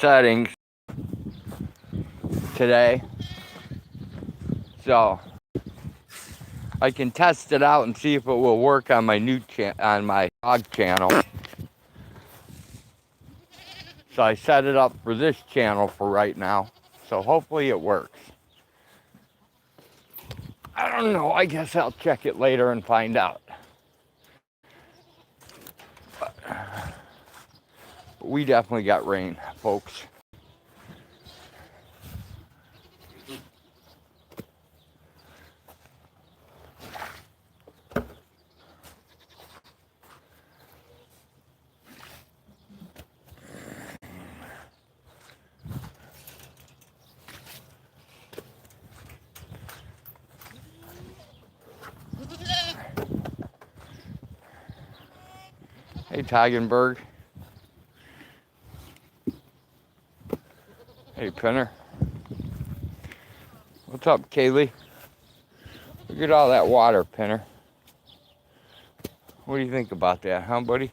settings today, so I can test it out and see if it will work on my on my dog channel. So I set it up for this channel for right now. So hopefully it works. I don't know. I guess I'll check it later and find out. But we definitely got rain, folks. Hey, Tagenberg. Hey, Pinner. What's up, Kaylee? Look at all that water, Pinner. What do you think about that, huh, buddy?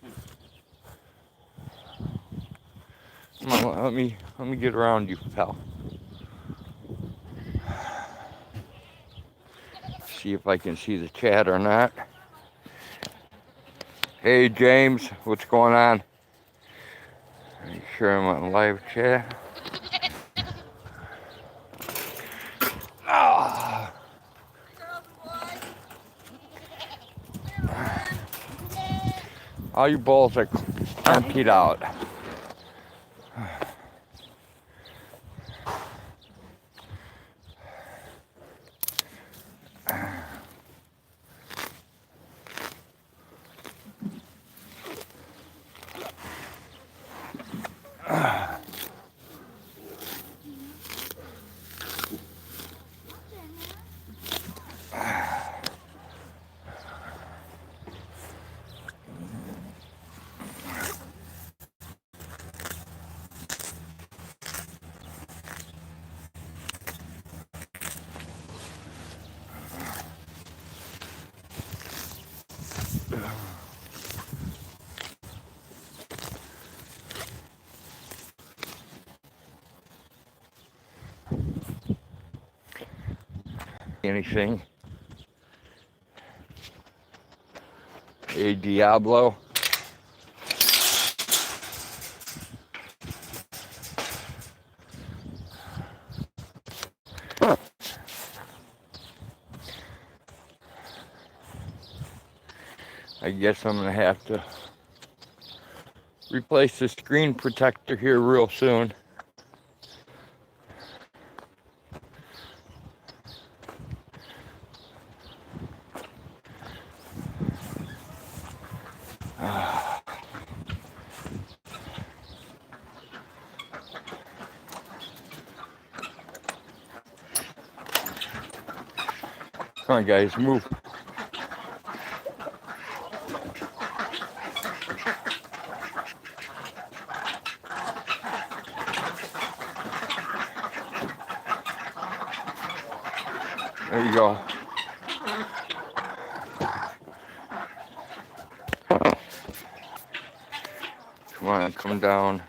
Come on, let me get around you, pal. See if I can see the chat or not. Hey, James, what's going on? Are you sure I'm on live chat? Oh. All your bowls are emptied out. Anything? Hey, Diablo. I guess I'm gonna have to replace the screen protector here real soon. Come on, guys, move. There you go. Come on, come down.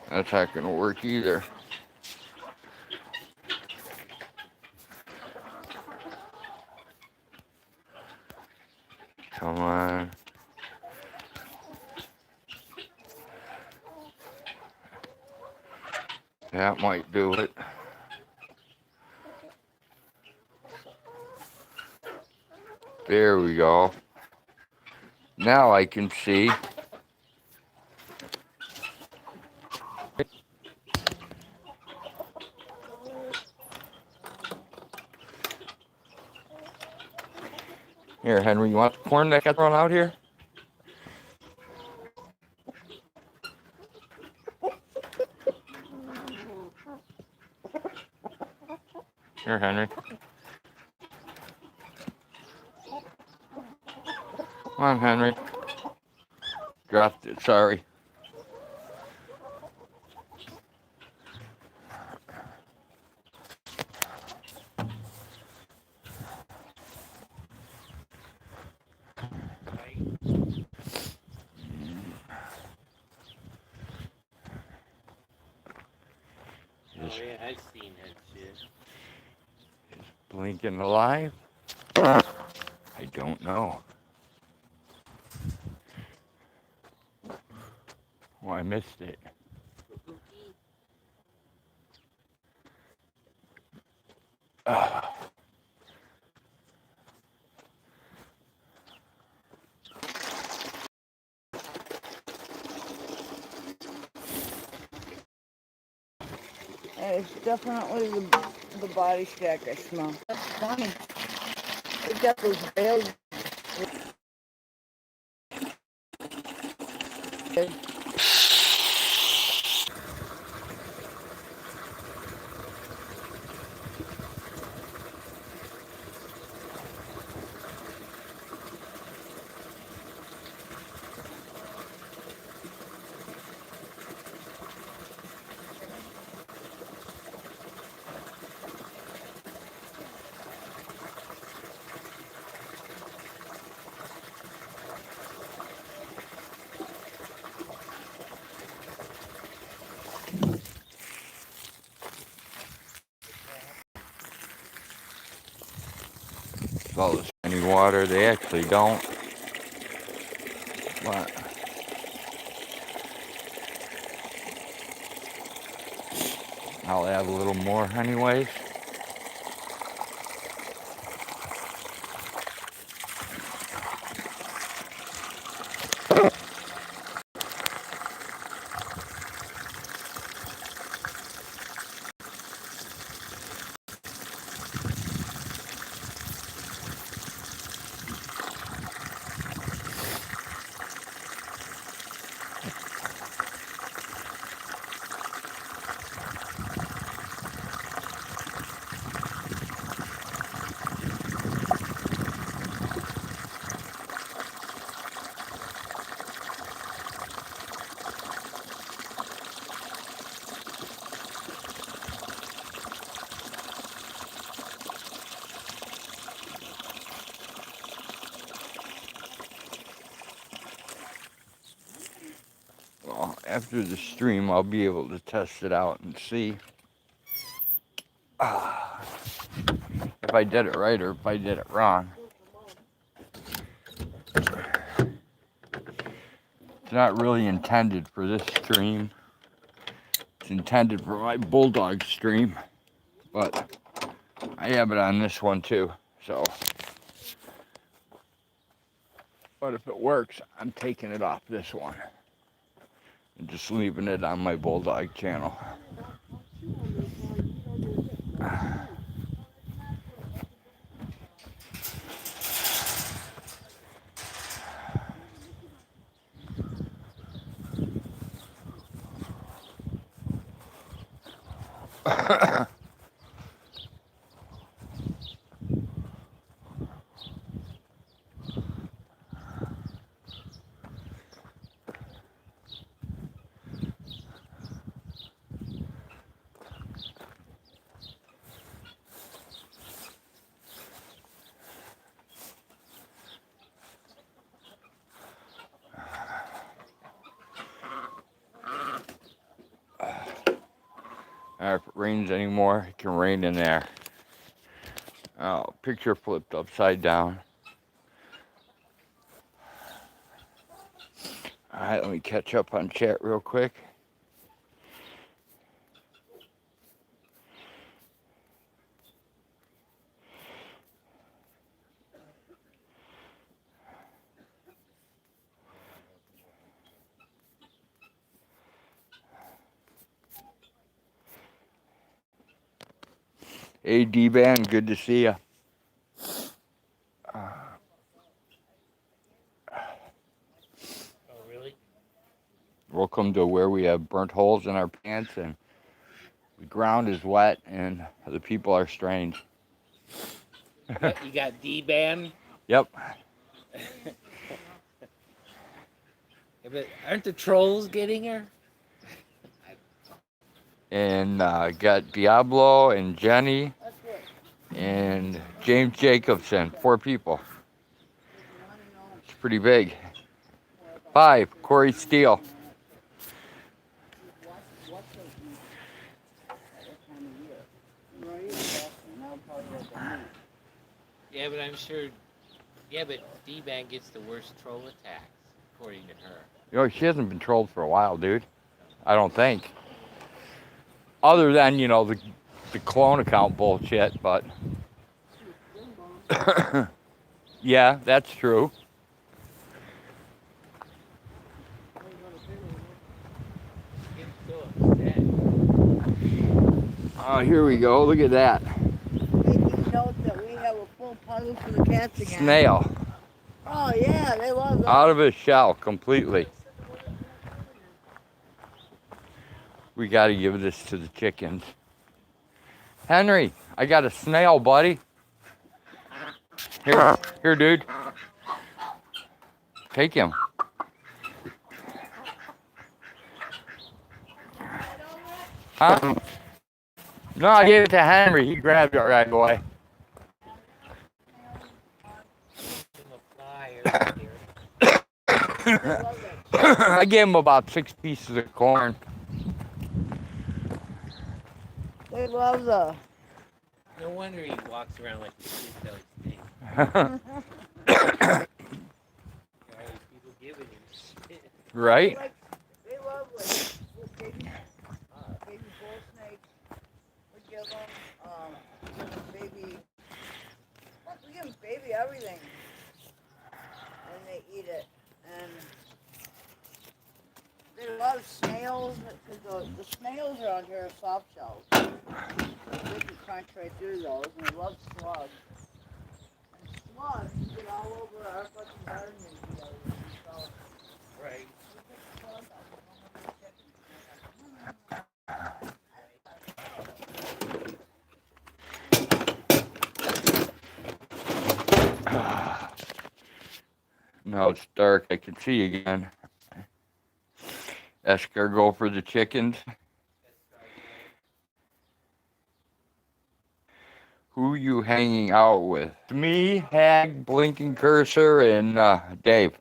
That's not gonna work either. Come on. That might do it. There we go. Now I can see. Here, Henry, you want the corn that got thrown out here? Here, Henry. Come on, Henry. Dropped it, sorry. Is, yeah, I've seen that shit. is Blinking alive? I don't know. Oh, I missed it. It's definitely the body stack I smell. That's funny. They got those bales. All this any water, they actually don't. But I'll add a little more anyways. Well, after the stream, I'll be able to test it out and see if I did it right or if I did it wrong. It's not really intended for this stream. It's intended for my Bulldog stream, but I have it on this one too, so. But if it works, I'm taking it off this one and just leaving it on my Bulldog channel. If it rains anymore, it can rain in there. Oh, picture flipped upside down. Alright, let me catch up on chat real quick. Hey, D-Ban, good to see you. Oh, really? Welcome to where we have burnt holes in our pants and the ground is wet and the people are strange. You got D-Ban? Yep. Yeah, but aren't the trolls getting her? And got Diablo and Jenny and James Jacobson. 4 people. It's pretty big. 5, Corey Steele. Yeah, but I'm sure. Yeah, but D-Man gets the worst troll attacks, according to her. You know, she hasn't been trolled for a while, dude. I don't think. Other than, the clone account bullshit, but yeah, that's true. Getting so upset. Oh, here we go. Look at that. Making note that we have a full puzzle for the cats again. Snail. Oh yeah, they love that. Out of his shell completely. We got to give this to the chickens. Henry, I got a snail, buddy. Here, dude. Take him. Huh? No, I gave it to Henry. He grabbed it right away. I gave him about 6 pieces of corn. They love the. No wonder he walks around like a shit snake. People giving him shit. Right? They love like baby bull snakes. We give them baby. We give them baby everything, and they eat it. And they love snails because the snails around here are soft shells. They can crunch right through those, and they love slugs. And slugs get all over our fucking garden. So, Right. Now it's dark. I can see again. Escargot for the chickens. Who you hanging out with? Me, Hag, Blinking Cursor, and Dave.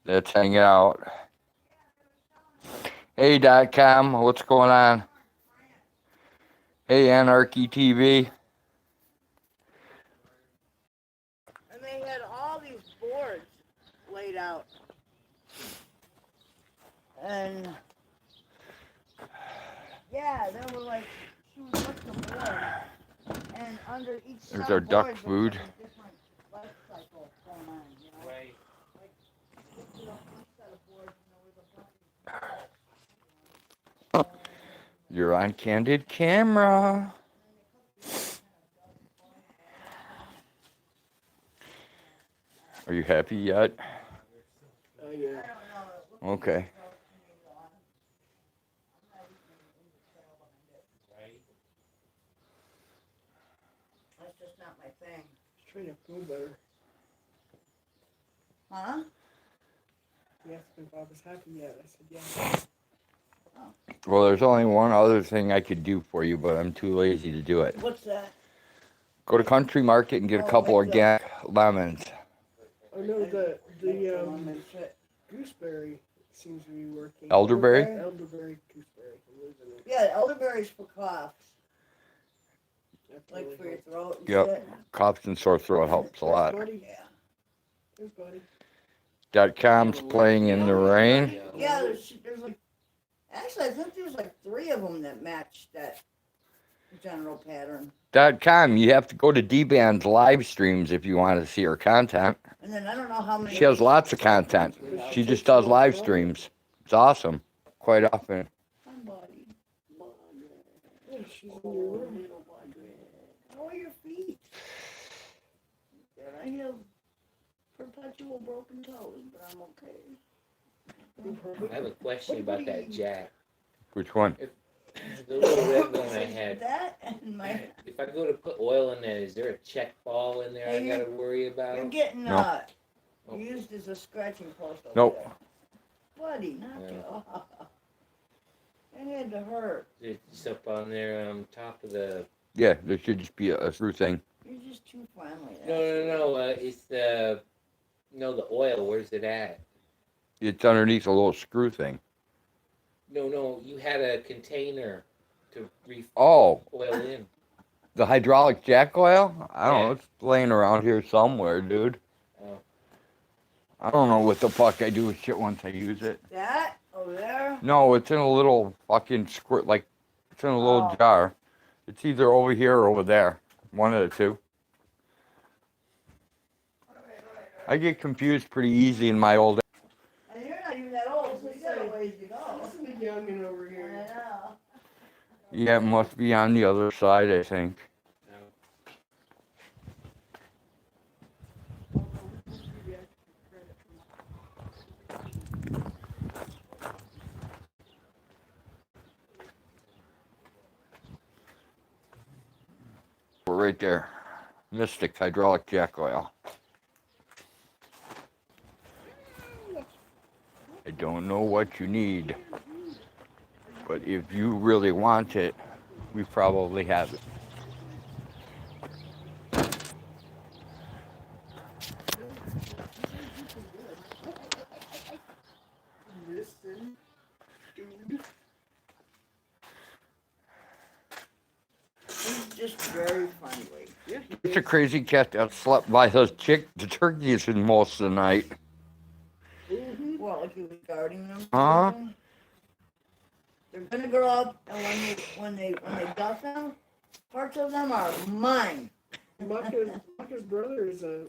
That's hanging out. Hey, .com, what's going on? Hey, Anarchy TV. and they had all these boards laid out. And yeah, they were like, she was looking at the board. And under each set There's of our duck boards, food. there was a different life cycle going on, you know? Right. Like, you know, each set of boards, and there was a bunch of You're on candid camera. Are you happy yet? Oh, yeah. Okay. That's just not my thing. Trying to feel better. Huh? He asked me if I was happy yet. I said, yeah. Well, there's only one other thing I could do for you, but I'm too lazy to do it. What's that? Go to Country Market and get a couple organic lemons. Oh no, the Lemon shit. gooseberry seems to be working. Elderberry? Elderberry gooseberry. I'm losing it. Yeah, elderberries for coughs. That's Like really for your helpful. throat and Yep. shit. Coughs and sore throat helps a lot. Buddy. Yeah. There's buddy. .com's playing in the rain. Yeah, there's like, actually, I think there's like 3 of them that match that general pattern. .com, you have to go to D-Band's live streams if you want to see her content. And then I don't know how many. She has lots of content. She just does live streams. It's awesome. Quite often. Hi, buddy. Yeah, she's in your room. Little buddy. How are your feet? I have perpetual broken toes, but I'm okay. I have a question about that jack. Which one? The little red one I had. That and my. If I go to put oil in that, is there a check ball in there I Hey, gotta worry about? You're getting No. used as a scratching post over Nope. there. Buddy, knock Yeah. it off. It had to hurt. It's up on there on top of the. Yeah, there should just be a through thing. You're just too friendly. No. It's the. No, the oil. Where's it at? It's underneath a little screw thing. No. You had a container to refill Oh, oil in. The hydraulic jack oil? I don't Yeah. know. It's laying around here somewhere, dude. Oh. I don't know what the fuck I do with shit once I use it. That over there? No, it's in a little fucking squirt, like, it's in a little Oh. jar. It's either over here or over there. One of the two. I get confused pretty easy in my old. And you're not even that old, so you got a ways to go. This is the youngin' over I here. know. Yeah, it must be on the other side, I think. We're right there. Mystic hydraulic jack oil. I don't know what you need, but if you really want it, we probably have it. Listen, dude. He's just very friendly. Yeah, It's a crazy cat that slept by the turkeys in most of the night. Mm-hmm. What, like he was guarding them? Huh? They're gonna grow up, and when they duck them, parts of them are mine. Maka's brother is a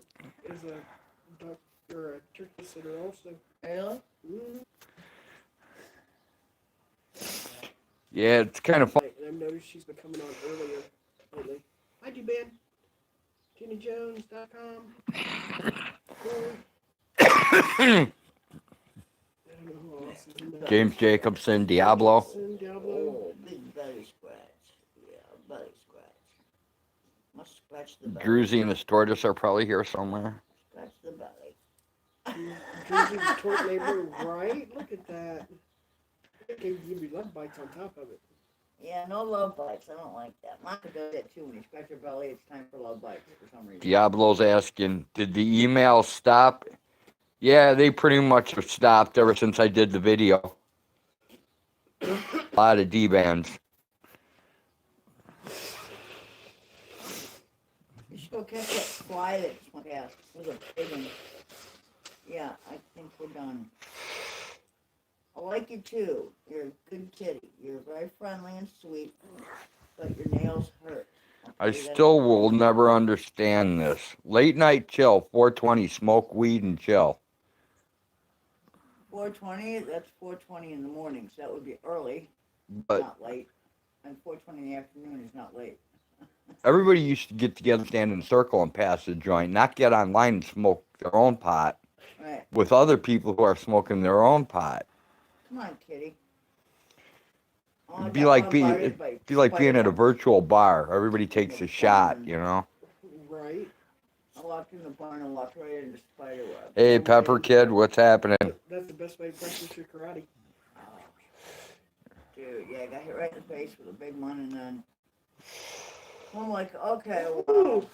duck or a turkey sitter also. Really? Mm-hmm. Yeah, it's kind of fun. And I've noticed she's been coming on earlier lately. Hi, D-Ben. JennyJones.com. Corey. I don't know who else is in there. James Jacobson, Diablo. Diablo. Oh, big belly scratch. Yeah, belly scratch. Must scratch the belly. Druzy and the Tortoise are probably here somewhere. Scratch the belly. Druzy's tort neighbor, right? Look at that. I can give you love bites on top of it. Yeah, no love bites. I don't like that. Maka does that too. When you scratch your belly, it's time for love bites for some reason. Diablo's asking, did the email stop? Yeah, they pretty much have stopped ever since I did the video. A lot of D-bands. You should go catch that fly that just went past. It was a big one. Yeah, I think we're done. I like you too. You're a good kitty. You're very friendly and sweet, but your nails hurt. I still will never understand this. Late night chill, 420, smoke weed and chill. 4:20. That's 4:20 in the morning, so that would be early, But not late. And 4:20 in the afternoon is not late. everybody used to get together, stand in a circle and pass the joint, not get online and smoke their own pot Right. with other people who are smoking their own pot. Come on, kitty. Oh, It'd I be got like one being, bited it'd by be like being at a spider. virtual bar. Everybody takes a shot, you know. Right? I walked in the barn and walked right into the spider web. Hey, Pepper Kid, what's happening? That's the best way to practice your karate. Oh, dude, yeah, I got hit right in the face with a big one, and then I'm like, okay, well,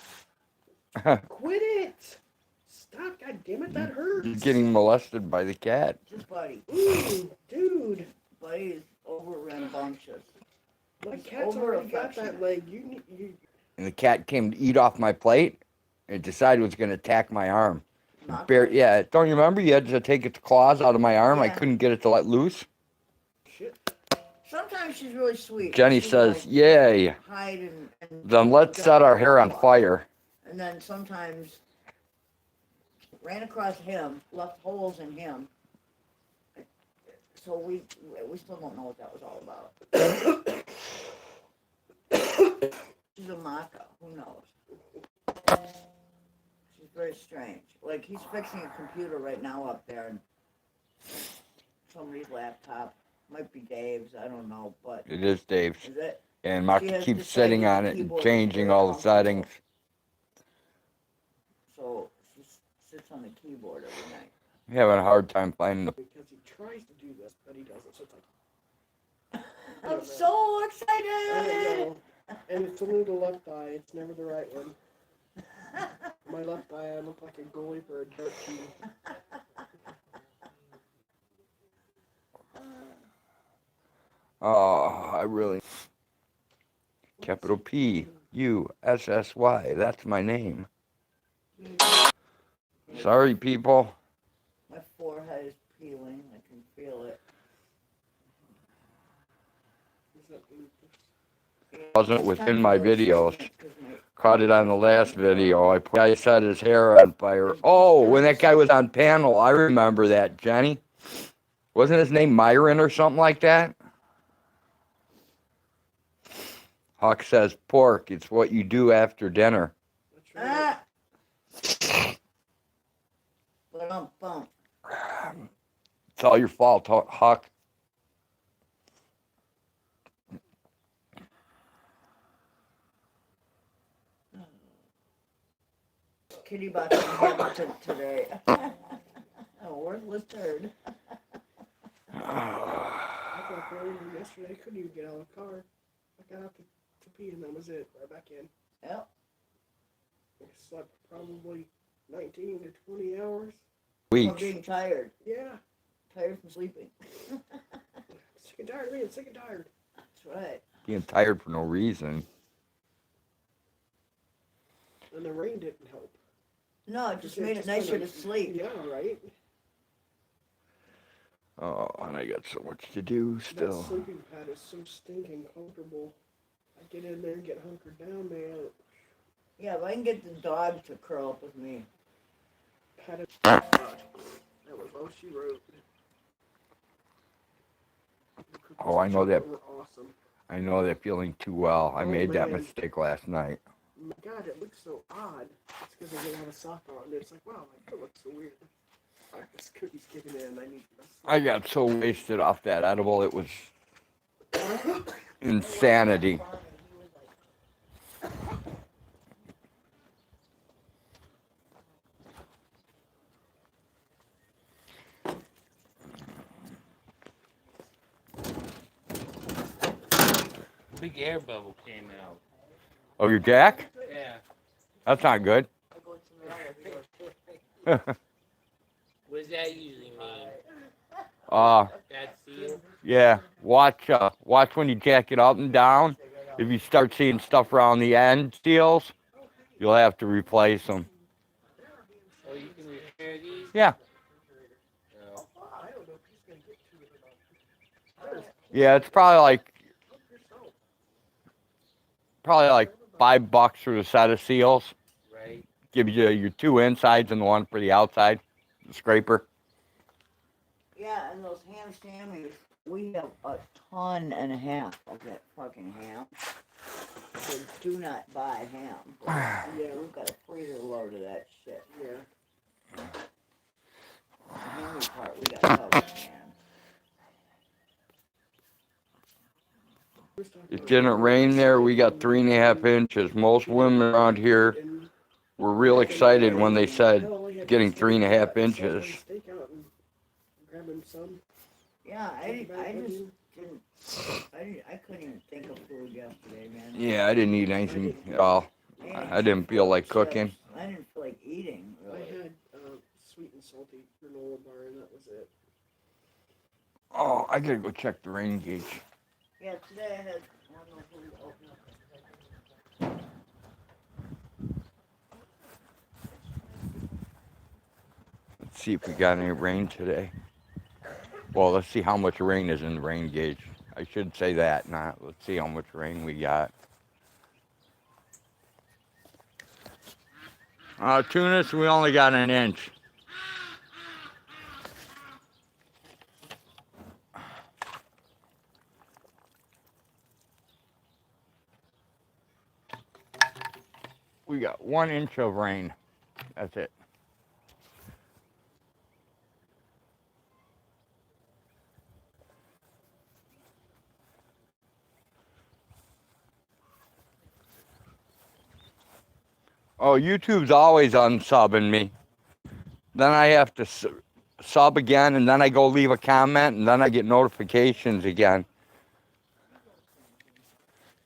Quit it! Stop, God damn it, that hurts. He's getting molested by the cat. just buddy. Ooh, dude. Buddy is over rambunctious. My He's cat's already got over-affectionate. that leg. You. And the cat came to eat off my plate and decided it was going to attack my arm. Not Bear, yeah, don't you remember? You had to take its claws out of my arm. I Yeah. couldn't get it to let loose. Shit. Sometimes she's really sweet. Jenny She, says, like, yay. hide and Then let's set our hair on fire. And then sometimes ran across him, left holes in him. So we still don't know what that was all about. She's a Maka. Who knows? She's very strange. Like, he's fixing a computer right now up there, and somebody's laptop. Might be Dave's. I don't know, but It is Dave's. is it? And She Mark has keeps decided sitting the on it and keyboard is changing very all the comfortable. settings. So she sits on the keyboard every night. I'm having a hard time finding the. Because he tries to do this, but he doesn't. So it's like, I'm so I excited! don't know. And it's only the left eye. It's never the right one. My left eye, I look like a goalie for a dart team. Oh, I really. Capital P. USSY. That's my name. Sorry, people. My forehead is peeling. I can feel it. Is that lupus? Wasn't within my videos. Caught it on the last video. I set his hair on fire. Oh, when that guy was on panel, I remember that, Jenny. Wasn't his name Myron or something like that? Huck says pork. It's what you do after dinner. That's right. Bump. It's all your fault, Huck. Kitty bought some habitant today. A worthless turd. I got earlier yesterday. I couldn't even get out of the car. I got out to pee and that was it. Right back in. Yep. I slept probably 19 to 20 hours. I'm Weeks. being tired. Yeah. Tired from sleeping. Sick and tired of being sick and tired. That's right. Being tired for no reason. And the rain didn't help. No, it just made it nicer to sleep. Yeah, right. Oh, and I got so much to do still. That sleeping pad is so stinking comfortable. I get in there and get hunkered down, man. Yeah, if I can get the dog to curl up with me. Pad that was all she wrote. Oh, I know that. Were awesome. I know that feeling too well. I Oh, made that man. mistake last night. My God, it looks so odd. It's because I didn't have a sock on. It's like, wow, my foot looks so weird. This cookie's kicking in. I need to. I got so wasted off that edible. It was insanity. Big air bubble came out. Oh, your jack? Yeah. That's not good. What does that usually mean? uh, That seal? yeah. Watch when you jack it up and down. If you start seeing stuff around the end seals, you'll have to replace them. Oh, you can repair these? Yeah. No. Yeah, it's probably like $5 for the set of seals. Right. Give you your two insides and the one for the outside, the scraper. Yeah, and those ham shammies, we have a ton and a half of that fucking ham. So do not buy ham. Yeah. We've got a freezer load of that shit. Yeah. The hammy part we got covered, man. It didn't rain there. We got 3.5 inches. Most women around here were real excited when they said getting 3.5 inches. Yeah, I couldn't even think of food yesterday, man. Yeah, I didn't eat anything at all. I didn't feel like cooking. I didn't feel like eating, I really. had sweet and salty granola bar, and that was it. Oh, I gotta go check the rain gauge. Yeah, today I had, I don't know who opened up. Let's see if we got any rain today. Well, let's see how much rain is in the rain gauge. I should say that, not let's see how much rain we got. Tunis, we only got an inch. We got 1 inch of rain. That's it. Oh, YouTube's always unsubbing me. Then I have to sub again, and then I go leave a comment, and then I get notifications again.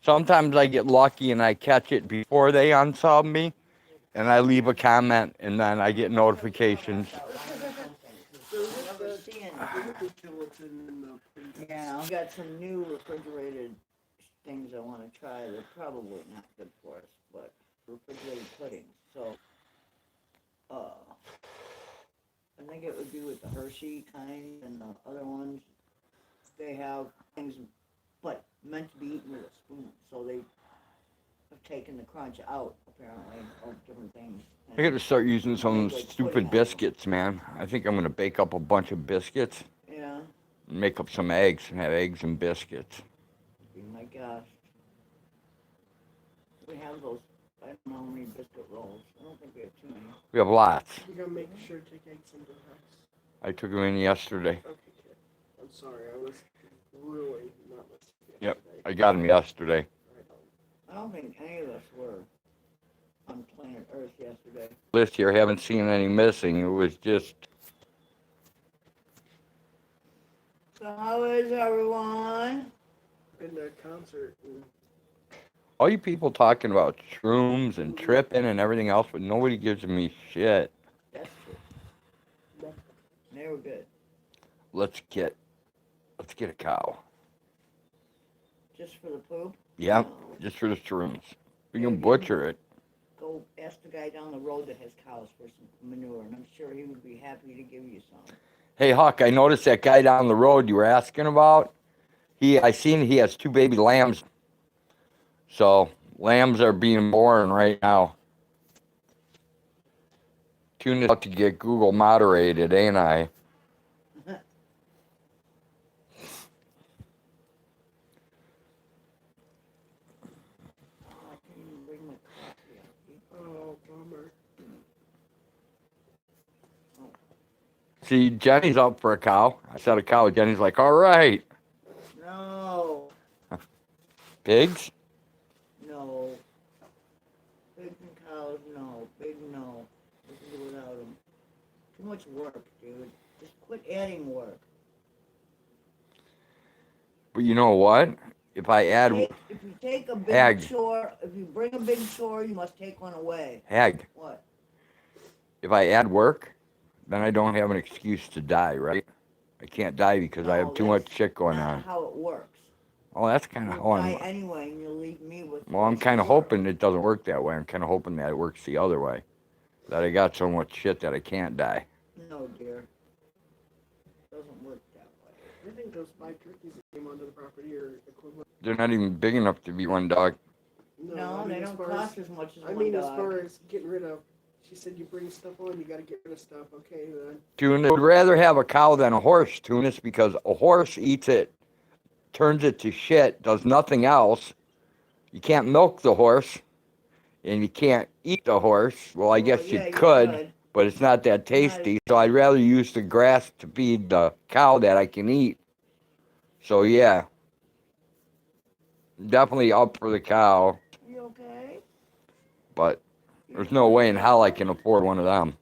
Sometimes I get lucky and I catch it before they unsub me, and I leave a comment, and then I get notifications. Yeah, I've got some new refrigerated things I want to try. They're probably not good for us, but refrigerated puddings. So, I think it would be with the Hershey kind and the other ones. They have things, but meant to be eaten with a spoon. So they have taken the crunch out, apparently, of different things. I gotta start using some Make, like, stupid pudding out of 'em. biscuits, man. I think I'm gonna bake up a bunch of biscuits Yeah, and make up some eggs and have eggs and biscuits. be my gosh. We have those, I don't know how many biscuit rolls. I don't think we have too many. We have lots. You gotta make sure to take eggs into the house. I took them in yesterday. Okay, kid. I'm sorry, I was really not listening. Yep. yesterday. I got them yesterday. I don't think any of us were on planet Earth yesterday. This year, haven't seen any missing. It was just, So how is everyone? Been to a concert and all you people talking about shrooms and tripping and everything else, but nobody gives me shit. That's true. They were good. Let's get a cow. Just for the poop? Yeah, No. just for the shrooms. We can butcher it. Go ask the guy down the road that has cows for some manure, and I'm sure he would be happy to give you some. Hey, Huck, I noticed that guy down the road you were asking about. I seen he has 2 baby lambs. So, lambs are being born right now. Tune it out to get Google moderated, ain't I? I can't even bring my coffee up. oh, bummer. See, Jenny's up for a cow. I said a cow. Jenny's like, all right. No, Pigs? no. Pigs and cows, no. Big no. We can do without them. Too much work, dude. Just quit adding work. But you know what? If I add If you take a big Hag. chore, if you bring a big chore, you must take one away. Hag, What? if I add work, then I don't have an excuse to die, right? I can't die because I have too much shit going Not on. how it works. Oh, that's kind of You'll how die I'm. anyway, and you'll leave me with. Well, I'm less kind of work. hoping it doesn't work that way. I'm kind of hoping that it works the other way. That I got so much shit that I can't die. No, dear. Doesn't work that way. I think those 5 turkeys that came onto the property are equivalent. They're not even big enough to be one dog. No, I mean, they as don't far cost as much as I one mean, as dog. far as getting rid of, she said you bring stuff on, you gotta get rid of stuff. Okay, then. Tunis would rather have a cow than a horse, Tunis, because a horse eats it, turns it to shit, does nothing else. You can't milk the horse, and you can't eat the horse. Well, I guess yeah, you could, but it's not that tasty. So I'd rather use the grass to feed the cow that I can eat. So yeah, definitely up for the cow, You okay? but there's no way in hell I can afford one of them.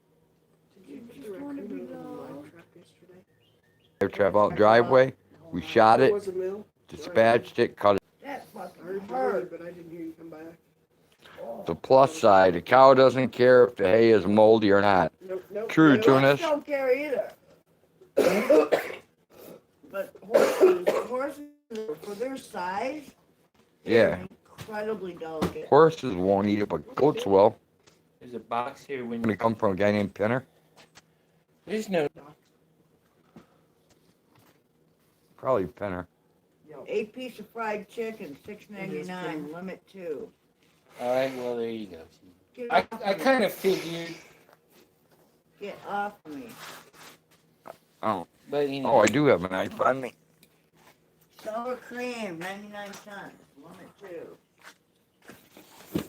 Did you put the raccoon out in the live trap yesterday? Air trap out driveway, we shot There it, was a mill. dispatched it, cut it. That I fucking heard you, hurt. but I didn't hear you come back. The plus side, a cow doesn't care if the hay is moldy or not. Nope, nope. True, nope. Tunis. Don't care either. But horses, for their size, Yeah, they're incredibly delicate. horses won't eat it, but goats will. There's a box here when Gonna come from a guy named Pinner? there's no. Probably Pinner. 8 piece of fried chicken, $6.99, limit 2. All right, well there you go. Get I off I me. kind of figured, Get off me. Oh, but you know. oh, I do have a knife on me. Sour cream, 99 cents, limit 2.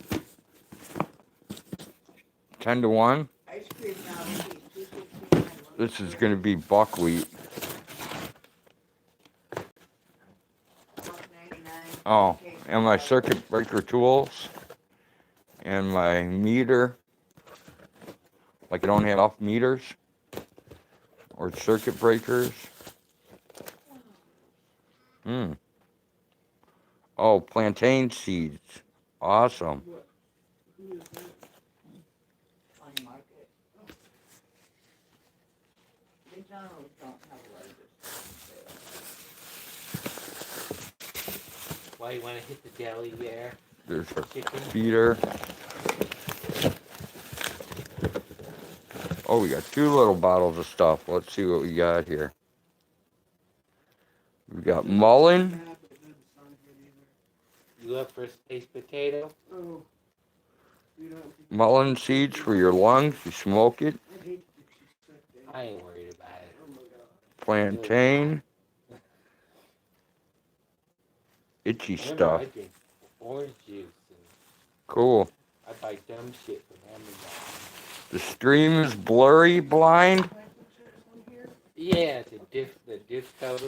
10 to 1. Ice cream now, please, $2.69. This is gonna be buckwheat. $1.99. Oh, Okay. and my circuit breaker tools. And my meter. Like I don't have enough meters. Or circuit breakers. Oh, plantain seeds. Awesome. What? Who is that? Funny market. McDonald's don't have a lot of this. Why you want to hit the deli there? There's a Chicken. feeder. Oh, we got 2 little bottles of stuff. Let's see what we got here. We got mullein, You up for a space potato? Oh. You don't think mullein seeds for your lungs. You smoke it. I hate that she's sick, Dave. I ain't worried about it. Oh my god. Plantain. Itchy Remember, stuff. I drink orange juice and Cool. I buy dumb shit from Amazon. The stream is blurry, blind. Yeah, the diff cover.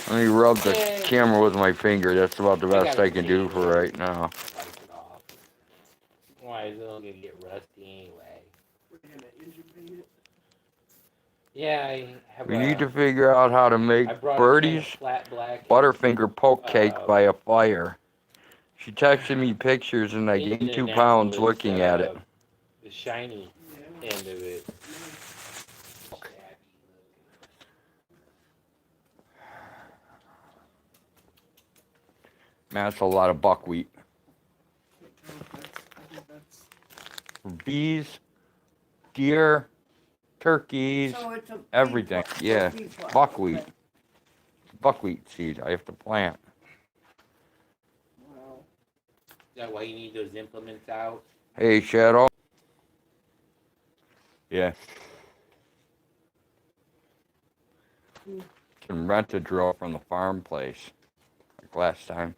Let me rub the camera with my finger. That's about the best I can do for right now. Wipe it off. Why is it all gonna get rusty anyway? We're gonna engine paint it. Yeah, I have We need to figure out how to make I brought Birdie's a flat black Butterfinger poke cake by a fire. She texted me pictures and I gained 2 pounds looking at it. The shiny end of it. Man, that's a lot of buckwheat. I think that's For bees, deer, turkeys, So it's a everything. pea- Yeah, pea plot. buckwheat. Buckwheat seed I have to plant. wow. Is that why you need those implements out? Hey, Shadow. Yeah. Can rent a drill from the farm place, like last time.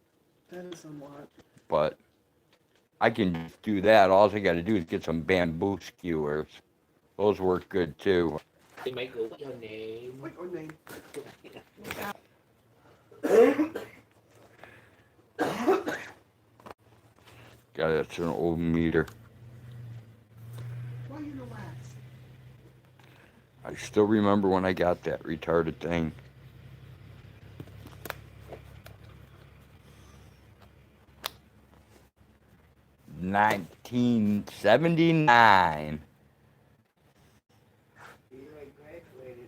That is a lot. But I can just do that. All I got to do is get some bamboo skewers. Those work good too. They might go, what's your name? What's your name? God, that's an old meter. Why you relax? I still remember when I got that retarded thing. $1979. You like graduated.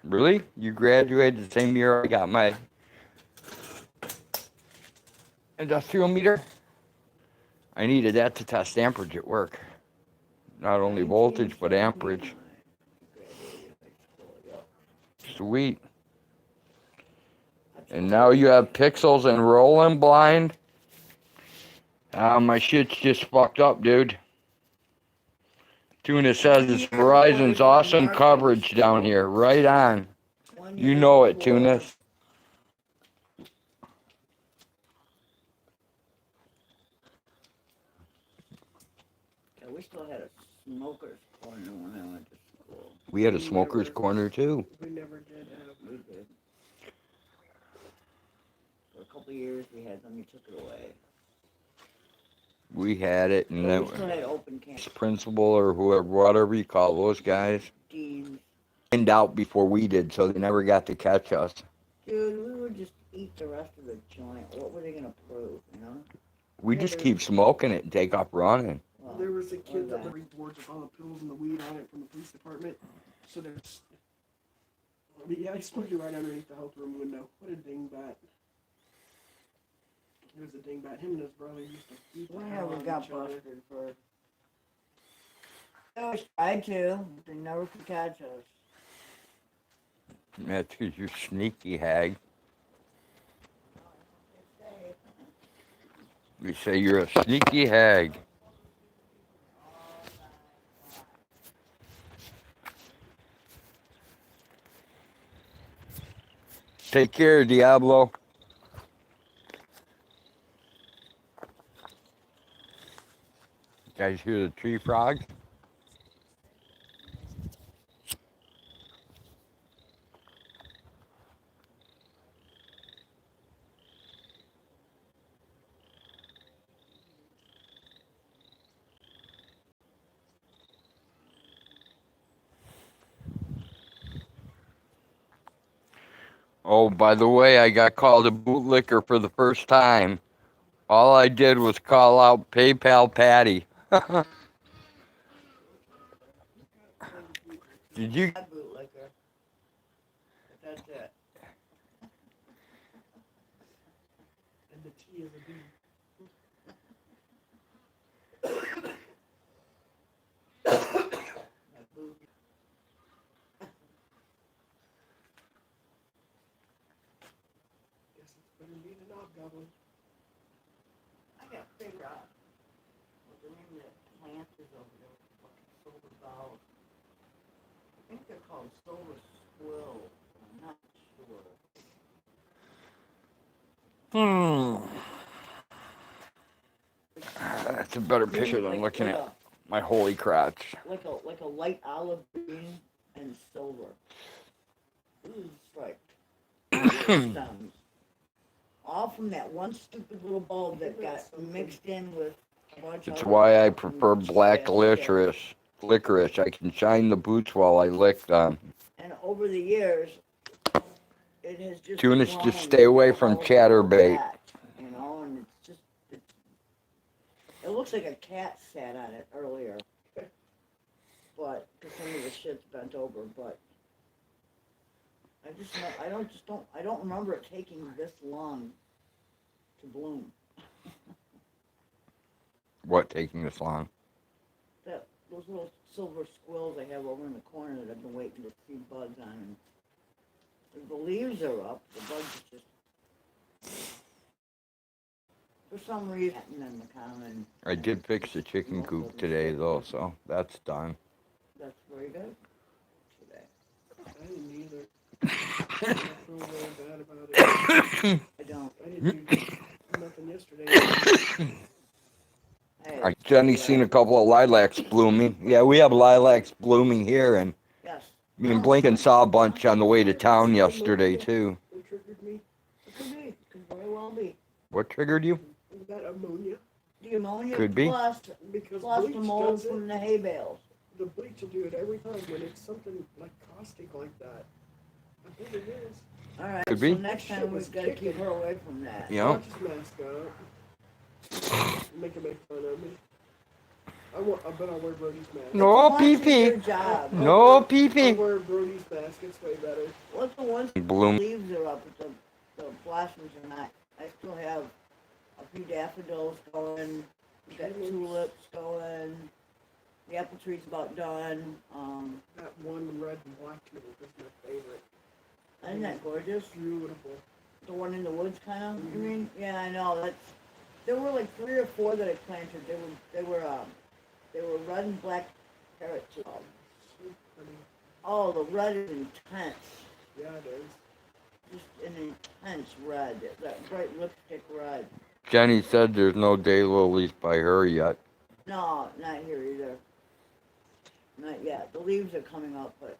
Really? You graduated the same year I got my industrial meter? I needed that to test amperage at work. Not only voltage, but amperage. Sweet. And now you have pixels and rolling blind? My shit's just fucked up, dude. Tuna says it's Verizon's awesome coverage down here. Right on. You know it, Tuna. Yeah, we still had a smoker's corner when I went to school. We had a smoker's corner too. We never did have. We did. For a couple of years we had them, you took it away. We had it, and But then we still had open camp. principal or whoever, whatever you call those guys, Deans. find out before we did, so they never got to catch us. Dude, we would just eat the rest of the joint. What were they gonna prove, you know? We just keep smoking it and take off running. Well, There was a kid that that? reports with all the pills and the weed on it from the police department. So there's. Yeah, I smoked it right underneath the health room window. What a dingbat. He was a dingbat. Him and his brother used to beat the We hell never out got of each other. busted for. They always tried to, but they never could catch us. That's because you're sneaky, hag. We say you're a sneaky hag. Take care, Diablo. You guys hear the tree frogs? Oh, by the way, I got called a bootlicker for the first time. All I did was call out PayPal Patty. Did you? Bad bootlicker. But that's it. Pinky is a D. Guess it's better being an hobgoblin. I gotta figure out what the name of that plant is over there. Fucking silver balls. I think they're called silver squills. I'm not sure. That's a better picture than looking at my holy crotch. Like a light olive green and silver. This is striped. Stems. All from that one stupid little bulb that got mixed in with a bunch of It's other why I stuff prefer and black shit. licorice. Licorice. I can shine the boots while I lick them. And over the years, it has just Tunis, grown just stay away from all over chatterbait. that, you know, and it looks like a cat sat on it earlier, but because some of the shit's bent over. But I don't remember it taking this long to bloom. What, taking this long? Those little silver squills I have over in the corner that I've been waiting to see buds on. And the leaves are up, the buds are just, for some reason, in the common. I did fix the chicken coop today, though, so that's done. That's very good today. I didn't either. I feel really bad about it. I don't. I didn't do nothing yesterday. Jenny's seen a couple of lilacs blooming. Yeah, we have lilacs blooming here, and Yes. me and Blinken saw a bunch on the way to town yesterday, too. What triggered me? It could be. It could very well be. What triggered you? That ammonia. The ammonia Could be. plus Because the bleach mold does it. from the hay bales. The bleach will do it every time when it's something like caustic like that. I think it is. All right. Could so be. next time we've got to keep her away from that. Yeah. I'll just mask out. Make fun of me. I bet I'll wear Brody's mask. No It's a much easier pee-pee. job. No I'll pee-pee. wear Brody's mask. It's way better. What's the ones the Bloom. leaves are up, but the blossoms are not. I still have a few daffodils going. We've got tulips going. The apple tree's about done. That one red and black tulip is my favorite. Isn't that gorgeous? Beautiful. The one in the woods, kind of. Mhm. You mean? Yeah, I know. There were like 3 or 4 that I planted. They were red and black carrot too. So pretty. Oh, the red is intense. Yeah, it is. Just an intense red. That bright lipstick red. Jenny said there's no daylilies by her yet. No, not here either. Not yet. The leaves are coming up, but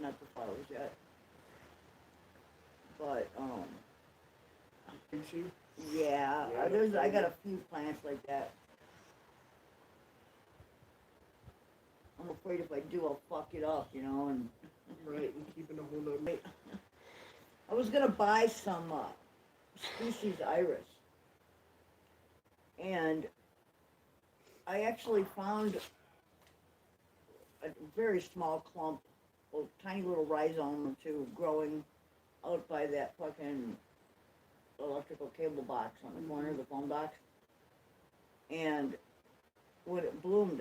not the flowers yet. But Can she? yeah, Yeah, I got a few plants like that. I'm afraid if I do, I'll fuck it up, you know. And Right, and keeping a hold of it. I was gonna buy some species iris, and I actually found a very small clump, a tiny little rhizome or two growing out by that fucking electrical cable box on the corner of the phone box. And when it bloomed,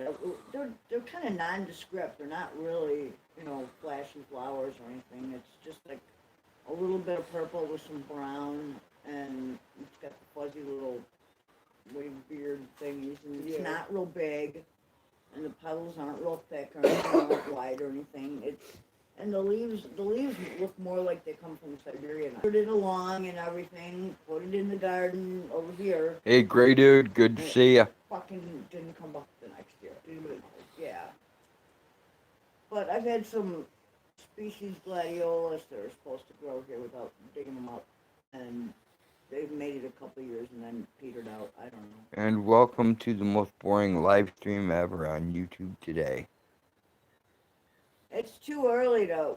they're kind of nondescript. They're not really, you know, flashy flowers or anything. It's just like a little bit of purple with some brown, and it's got the fuzzy little wave beard thingies, and it's Yeah. not real big, and the petals aren't real thick or anything, not wide or anything. And the leaves look more like they come from Siberia. I put it along and everything, put it in the garden over here. Hey, Gray Dude, good to see ya. Fucking didn't come up the next year. Damn it. Yeah. But I've had some species gladiolas that are supposed to grow here without digging them up, and they've made it a couple of years and then petered out. I don't know. And welcome to the most boring live stream ever on YouTube today. It's too early to.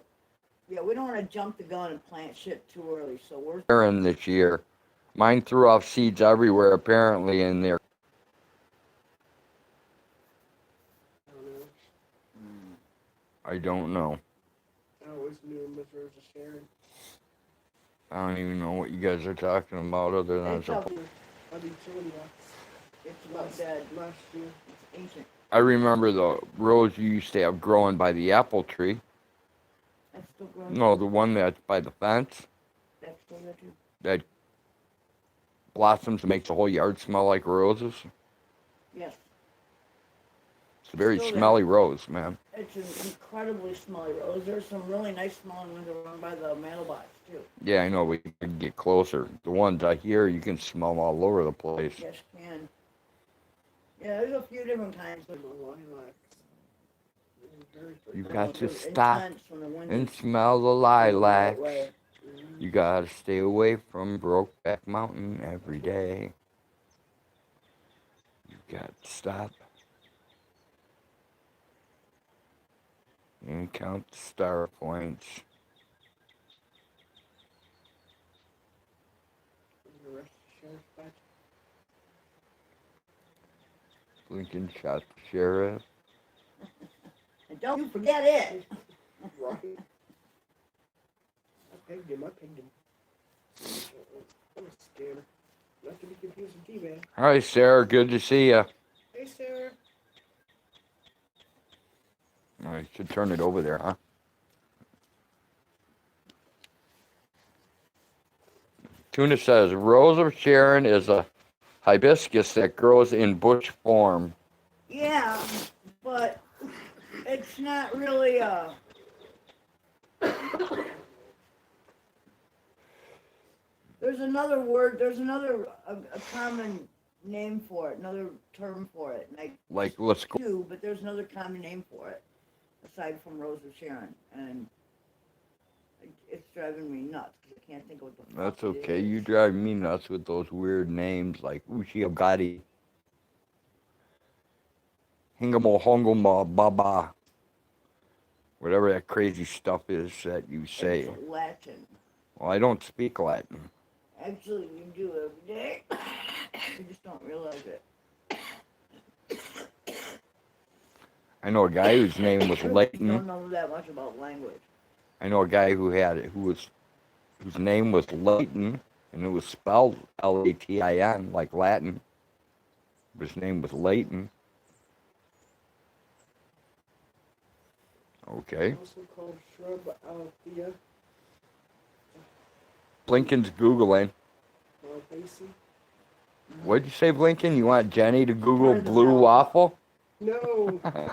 Yeah, we don't want to jump the gun and plant shit too early, so we're. Aaron this year. Mine threw off seeds everywhere apparently in there. I don't know. I don't know. I always knew him as Rose of Sharon. I don't even know what you guys are talking about other than It's up. I've been chilling It's about dead. last year. It's ancient. I remember the rose you used to have growing by the apple tree. That's still growing. No, the one that's by the fence That's still there too. that blossoms and makes the whole yard smell like roses. Yes. It's a very Still there. smelly rose, man. It's an incredibly smelly rose. There's some really nice smelling ones around by the mailbox too. Yeah, I know. We can get closer. The ones I hear, you can smell them all over the place. Yes, can. Yeah, there's a few different kinds of Lilac. You got to It's stop intense when the wind and is smell the blowing the right lilacs. way. You gotta stay away from Brokeback Mountain every day. You got to stop and count the star points. The rest of the sheriff's badge. Lincoln shot the sheriff. And don't you forget it. Right. I pegged him. I'm a scammer. Not to be confused with T-Man. Hi, Sarah. Good to see you. Hey, Sarah. I should turn it over there, huh? Tuna says, Rose of Sharon is a hibiscus that grows in bush form. Yeah, but it's not really There's another word. There's another a common name for it. Another term for it. Like, let's go. Two, but there's another common name for it aside from Rose of Sharon, and it's driving me nuts because I can't think of what the fuck That's it okay. is. You drive me nuts with those weird names like Uchiagati, Hingamo Hongoma Baba, whatever that crazy stuff is that you say. It's Latin. Well, I don't speak Latin. Actually, you do every day. You just don't realize it. I know a guy whose name was I don't Leighton. know that much about language. I know a guy whose name was Leighton, and it was spelled Latin, like Latin. His name was Leighton. Okay. Also called shrub althea. Blinken's Googling. Basie. What'd you say, Blinken? You want Jenny to Google blue waffle? No. I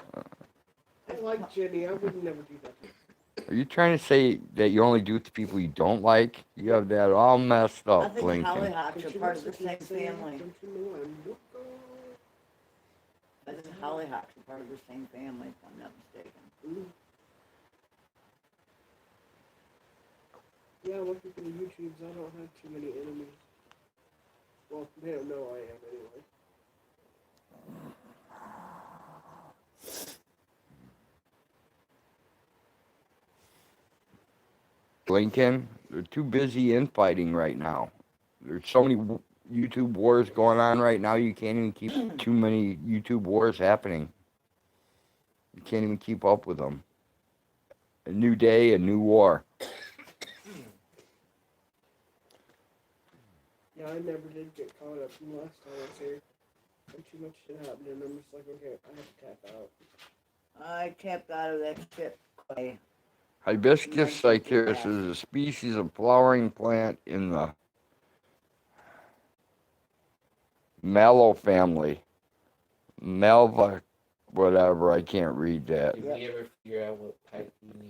like Jenny. I would never do that. Are you trying to say that you only do it to people you don't like? You have that all messed I up, think Blinken. hollyhocks are part of the same family. Don't you know I'm loco? I think hollyhocks are part of the same family, if I'm not mistaken. Ooh. Yeah, looking for the YouTubes, I don't have too many enemies. Well, they don't know I am anyway. Blinken, they're too busy infighting right now. There's so many YouTube wars going on right now, you can't even keep too many YouTube wars happening. You can't even keep up with them. A new day, a new war. Yeah, I never did get caught up from last time I was here. And too much shit happened, and I'm just like, okay, I have to tap out. I tapped out of that shit quick. Hibiscus cycaris is a species of flowering plant in the mallow family. Malva, whatever, I can't read that. Did we ever figure out what pipe we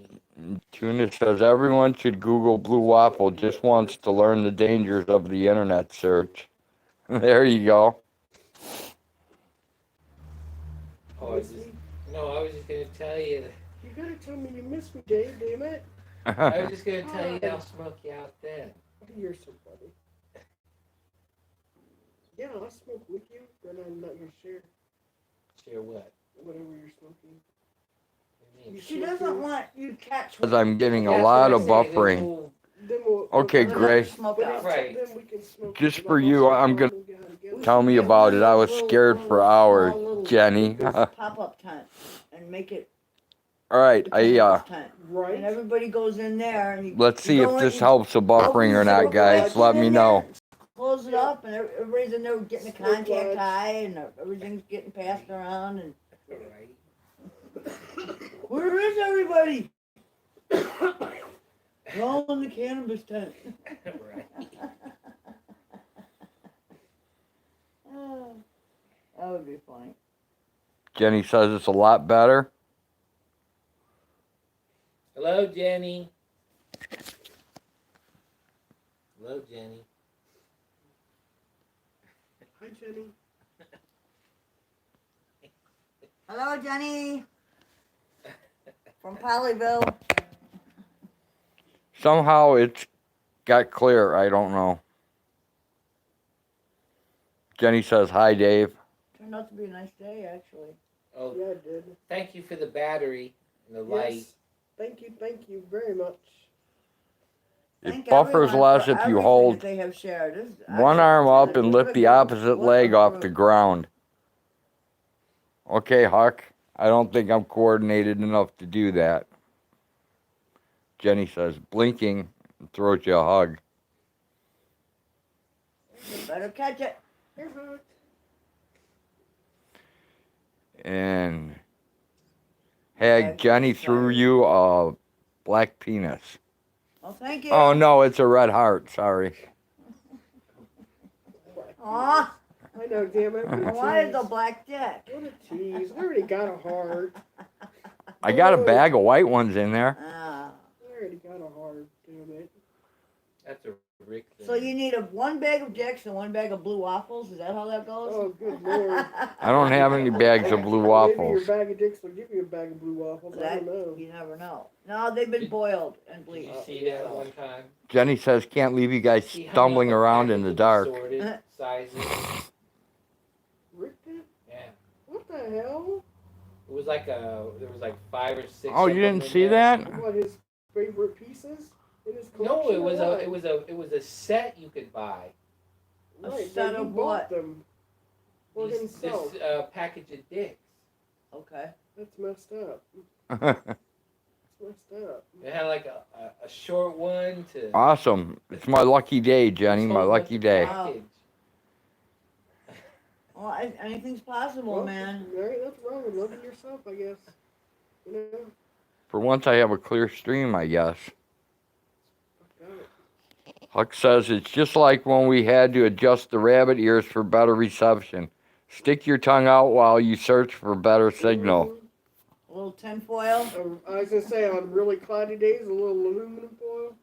need? Tuna says everyone should Google blue waffle, just wants to learn the dangers of the internet search. There you go. Oh, I was just gonna tell you. You gotta tell me you miss me, Dave, damn it. I was just gonna tell you I'll smoke you out then. You're so funny. Yeah, I'll smoke with you, but I'm not gonna share Share what? whatever you're smoking. What do you mean? She doesn't want you to catch Because I'm getting a That's lot what of I say, then buffering. we'll- Okay, We'll Gray. smoke But out. Right. then we can smoke Just it for up you, also I'm while gonna- we get together. Tell me about it. I was scared for hours, Jenny. Pop-up tent and make it All right, the cannabis tent. Right. And everybody goes in there and you, let's see you if go this in, helps the buffering or not, guys. Let me know. close it up and everybody's in there getting a contact high and everything's getting passed around and where is everybody? They're all in the cannabis tent. Right. Oh, that would be funny. Jenny says it's a lot better. Hello, Jenny. Hello, Jenny. Hi, Jenny. Hello, Jenny. From Polyville. Somehow it's got clear. I don't know. Jenny says, hi, Dave. Turned out to be a nice day, actually. Oh, Yeah, it did. thank you for the battery and the light. Yes. Thank you very much. It Thank buffers everyone less for if you everything hold that they have shared. This is one actually arm up and what lift a the group. opposite What leg a off the group. ground. Okay, Huck. I don't think I'm coordinated enough to do that. Jenny says, blinking and throws you a hug. You better catch it. And Hag, Jenny threw you a black penis. Well, thank you. Oh, no, it's a red heart. Sorry. Aw, I know, damn it. I wanted the black dick. What a tease. I already got a heart. I got a bag of white ones in there. Ah. I already got a heart, damn it. That's a Rick thing. So you need one bag of dicks and one bag of blue waffles? Is that how that goes? Oh, good lord. I don't have any bags of blue Maybe waffles. your bag of dicks will give you a bag of blue waffles. I That, don't know. you never know. No, they've been boiled and Did you bleached. see that one time? Jenny says, can't leave you guys He hung up stumbling a around package in the of dark. assorted sizes. Rick did? Yeah. What the hell? It was like there was like 5 or 6. Oh, of you them didn't in see there. that? What, his favorite pieces in his collection? No, it was or it was a set you could buy. what? A Right, set but you of bought what? them for This himself. package of dicks. Okay. That's messed up. That's messed up. It had like a short one to. Awesome. It's my lucky day, Jenny. My whole lucky bunch of day. package. Well, anything's possible, Well, man. There ain't nothing wrong with loving yourself, I guess. You know? For once, I have a clear stream, I guess. Fuck that. Huck says it's just like when we had to adjust the rabbit ears for better reception. Stick your tongue out while you search for better signal. Mhm. A little tinfoil. I was gonna say on really cloudy days, a little aluminum foil.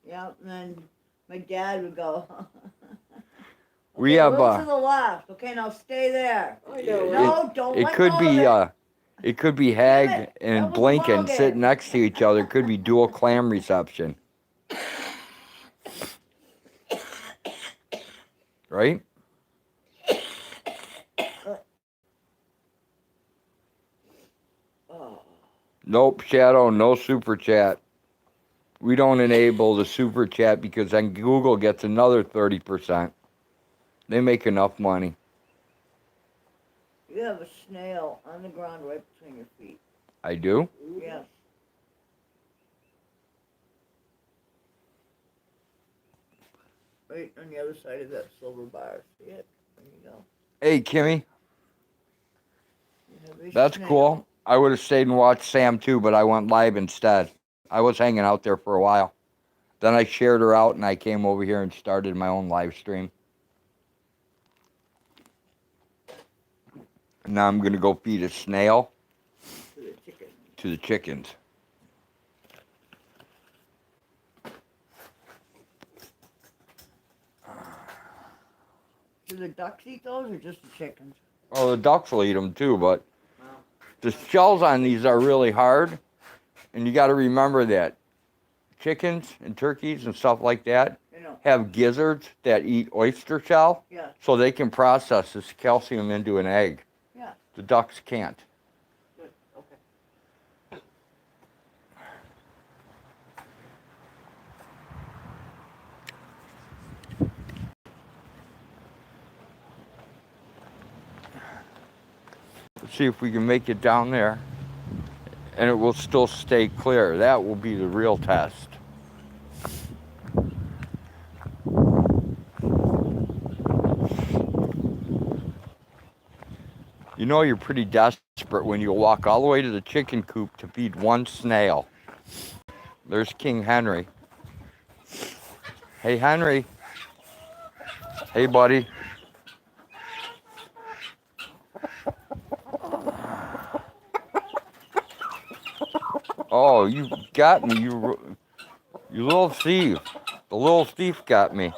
Yeah, and then my dad would go. We "Okay, have, a little to the left. Okay, now stay there. I know. right? No, don't It let could go be of it. it could be Damn Hag it, that and was a Blinken ball game. sitting next to each other. It could be dual clam reception. Right? Oh. Nope, Shadow, no super chat. We don't enable the super chat because then Google gets another 30%. They make enough money. You have a snail on the ground right between your feet. I do? Yes. Right on the other side of that silver bar. See it? There you go. Hey, Kimmy, You have a that's snail. cool. I would have stayed and watched Sam too, but I went live instead. I was hanging out there for a while. Then I shared her out and I came over here and started my own live stream. And now I'm going to go feed a snail To the chicken. to the chickens. Do the ducks eat those or just the chickens? Well, the ducks will eat them too, but Wow. the shells on these are really hard. And you got to remember that chickens and turkeys and stuff like that You know. have gizzards that eat oyster shell, Yeah. so they can process this calcium into an egg. Yeah. The ducks can't. Good. Okay. Let's see if we can make it down there. and it will still stay clear. That will be the real test. You know you're pretty desperate when you walk all the way to the chicken coop to feed one snail. There's King Henry. Hey, Henry. Hey, buddy. Oh, you got me, you little thief. The little thief got me.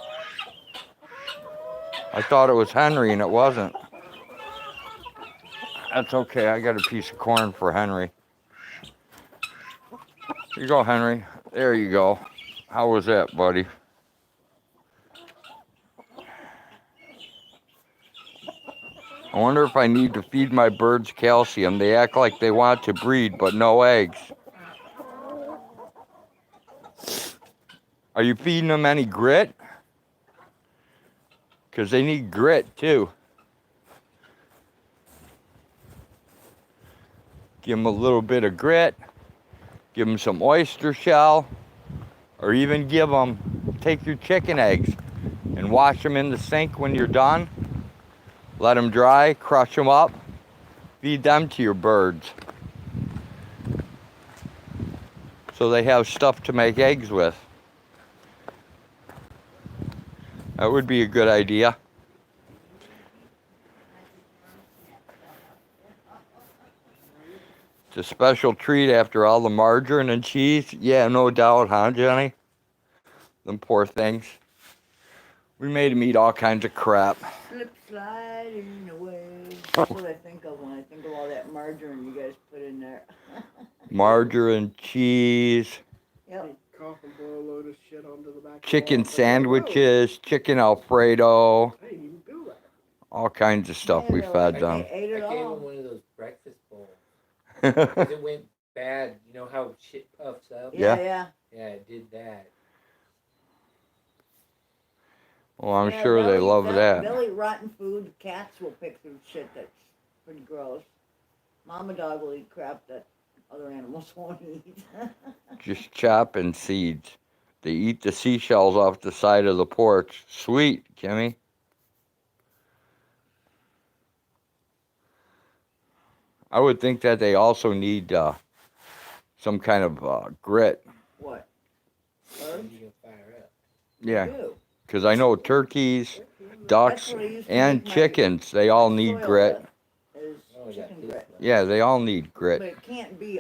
I thought it was Henry, and it wasn't. That's okay. I got a piece of corn for Henry. Here you go, Henry. There you go. How was that, buddy? I wonder if I need to feed my birds calcium. They act like they want to breed, but no eggs. Are you feeding them any grit? Because they need grit, too. Give them a little bit of grit. Give them some oyster shell. Or even take your chicken eggs and wash them in the sink when you're done. Let them dry, crush them up, feed them to your birds. So they have stuff to make eggs with. That would be a good idea. It's a special treat after all the margarine and cheese. Yeah, no doubt, huh, Jenny? Them poor things. We made them eat all kinds of crap. Slip sliding away. That's what I think of when I think of all that margarine you guys put in there. Margarine, cheese. Yep. Cough and blow a load of shit onto the back. Chicken sandwiches, chicken Alfredo, I didn't even do that. all kinds of stuff we fed them. They ate I it gave him all. one of those breakfast bowls. Because it went bad. You know how shit puffs up? Yeah. Yeah. Yeah, it did that. Well, I'm Yeah, sure they they'll eat love that. They'll eat rotten food. Cats will pick through shit that's pretty gross. Mama dog will eat crap that other animals won't eat. Just chopping seeds. They eat the seashells off the side of the porch. Sweet, Kimmy. I would think that they also need some kind of grit. What? So Birds? you can fire up. Yeah, Do. because I know turkeys, That's ducks, what I used to and make my chickens, they all need soil grit. with, Is Oh, yeah, chicken this grit. one. Yeah, they all need But grit. it can't be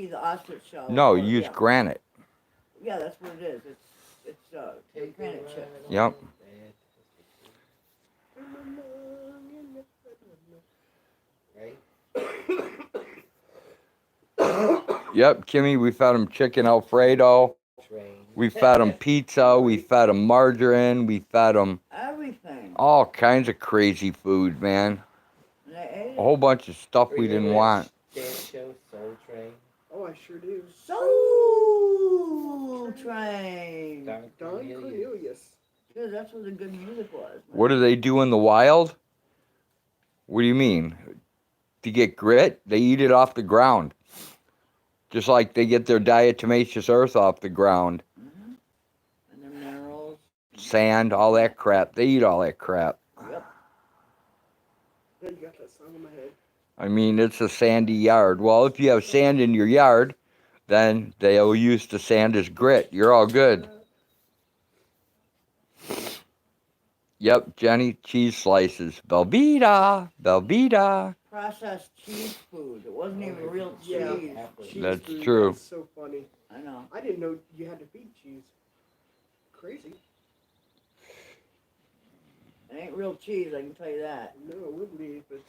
the ostrich shell. No, or- use yeah. granite. Yeah, that's what it is. It's Take granite a chips. ride Yep. on that. Right? Yep, Kimmy, we fed them chicken Alfredo. Train. We fed them pizza. We fed them margarine. We fed them Everything. all kinds of crazy food, man. And they ate A whole bunch of stuff we Remember didn't that want. dance show, Soul Train? Oh, I sure do. Soul Train. Don Don Cornelius. Cornelius. Dude, that's what the good music was. Man. What do they do in the wild? What do you mean? To get grit, they eat it off the ground. Just like they get their diet Tenacious earth off the ground. Mm-hmm. And the minerals. Sand, all that crap. They eat all that crap. Yep. Yeah, you got that song in my head. I mean, it's a sandy yard. Well, if you have sand in your yard, then they'll use the sand as grit. You're all good. Yep, Jenny, cheese slices. Belvita, Belvita. Processed cheese food. It wasn't even real cheese. Yeah. Cheese That's food, true. That's so funny. I know. I didn't know you had to feed cheese. Crazy. It ain't real cheese, I can tell you that. No, it wouldn't be, but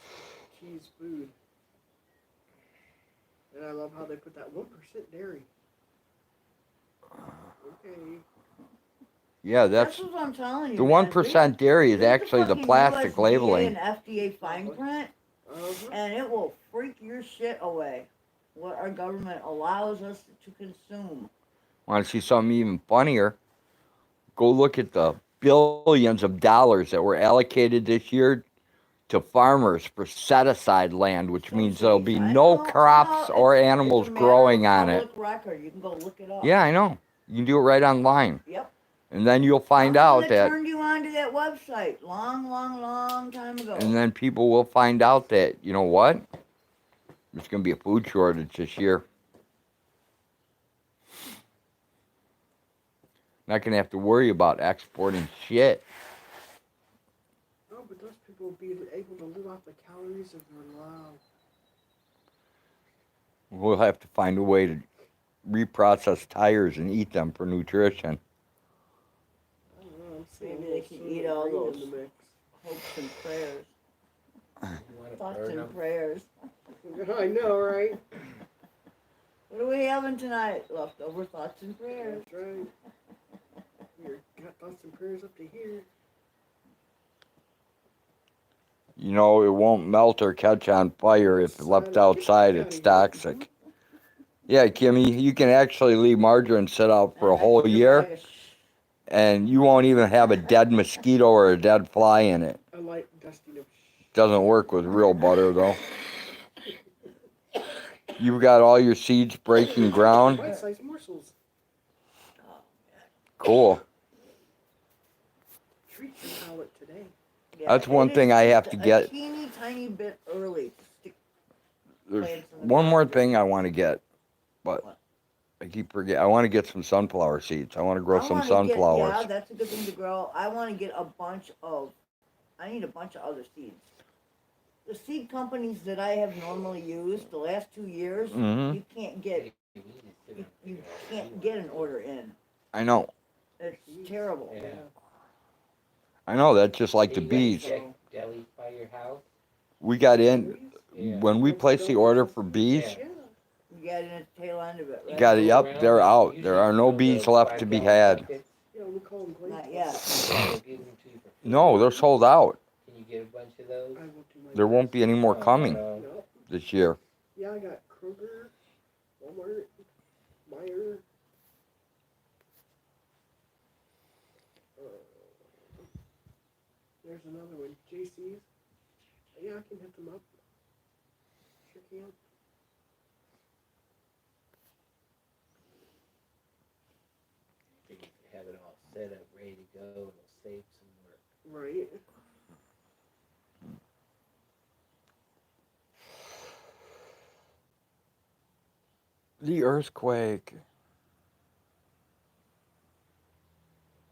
cheese food. And I love how they put that 1% dairy. Okay. Yeah, that's what I'm telling you. the man. 1% dairy is Read actually the fucking plastic USDA labeling. and FDA fine print, and it will freak your shit away. What our government allows us to consume. Want to see something even funnier? Go look at the billions of dollars that were allocated this year to farmers for set-aside land, which Some means there'll be states- I no know, crops or it's animals a matter growing of on it. public record. You can go look it up. Yeah, I know. You can do it right online. Yep. And then you'll find I'm the one out that, turned you on to that website long time ago. and then people will find out that, you know what? There's going to be a food shortage this year. Not going to have to worry about exporting shit. Oh, but those people will be able to live off the calories of their love. We'll have to find a way to reprocess tires and eat them for nutrition. I don't know, I'm seeing Maybe a they little can Soylent eat all Green those. in the mix. Hopes and prayers. You wanna Thoughts burn and 'em? prayers. I know, right? What are we having tonight? Leftover thoughts and prayers. That's right. You got thoughts and prayers up to here. You know, it won't melt or catch on fire if left outside. It's toxic. Yeah, Kimmy, you can actually leave margarine sit out for a whole year, and you won't even have a dead mosquito or a dead fly in it. I like dusting of Doesn't work with real butter, though. You've got all your seeds breaking ground. bite-sized morsels. Cool. Treat your palate today. Yeah, That's one it thing is I have just to a get. teeny tiny bit early to stick There's plants in the one more ground. thing I want to get, but What? I keep forgetting. I want to get some sunflower seeds. I want to grow some sunflowers. Yeah, that's a good thing to grow. I want to get I need a bunch of other seeds. The seed companies that I have normally used the last 2 years, Mhm. you can't get you can't get an order in. I know. It's terrible. Yeah. I know. That's just like the You guys bees. check delis by your house? We got in Yeah. when we placed the order for bees. Yeah. You got in at the tail end of it, right? You got it. Go Yep, around, they're out. usually There are no throw bees the left to be 5-gallon had. buckets, Yeah, we call them glaze. Not yet. they'll give them to you for free. No, they're sold out. Can you get a bunch of those? I will do my There won't be any more Oh, coming no. No. this year. Yeah, I got Kroger, Walmart, Meijer. There's another one, JC's. Yeah, I can hit them up. Sure can. They have it all set up, ready to go, it'll save some work. Right. The earthquake.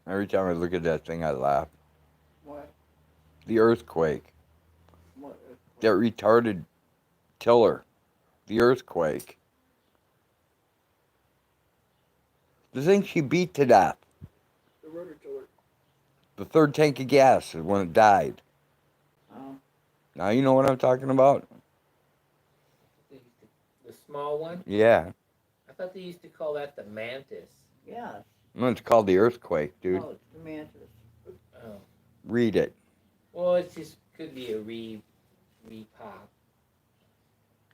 Every time I look at that thing, I laugh. What? The earthquake. What? That retarded tiller. The earthquake. The thing she beat to death. The rototiller. The third tank of gas is when it died. Oh. Now you know what I'm talking about? They used to- The small one? Yeah. I thought they used to call that the mantis. Yeah. No, it's called the earthquake, dude. Oh, it's the mantis. Oh. Read it. Well, it just could be a re-pop.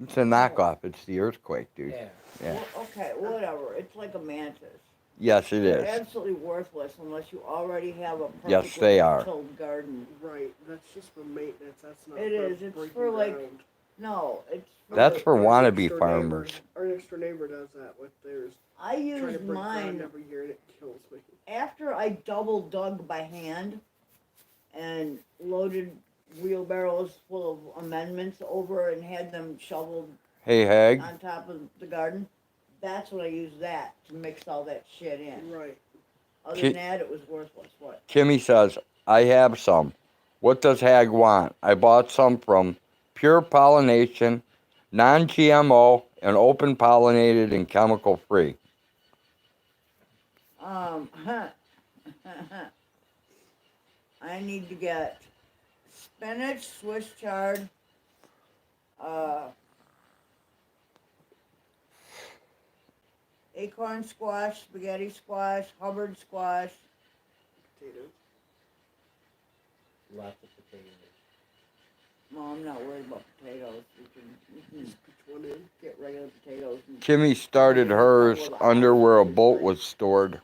It's a knockoff. It's the earthquake, dude. Yeah. Yeah. Well, okay, whatever. It's like a mantis. Yes, it They're is. absolutely worthless unless you already have a Yes, perfectly they are. tilled garden. Right. That's just for maintenance. That's not It for is, it's breaking for, like, ground. No, it's. That's for Our wannabe next door farmers. neighbor- Our next door neighbor does that with theirs. I Trying to use break ground mine every year and it kills me. after I double dug by hand and loaded wheelbarrows full of amendments over and had them shoveled Hey, Hag. on top of the garden. That's when I use that to mix all that shit in. Right. Other Ki- than that, it was worthless. What? Kimmy says, I have some. What does Hag want? I bought some from Pure Pollination, non-GMO, and open pollinated and chemical free. I need to get spinach, Swiss chard, acorn squash, spaghetti squash, Hubbard squash. Potatoes. Lots of potatoes. No, I'm not worried about potatoes. You can Just pitch one in. get regular potatoes. And, Kimmy started hers under where a boat was stored.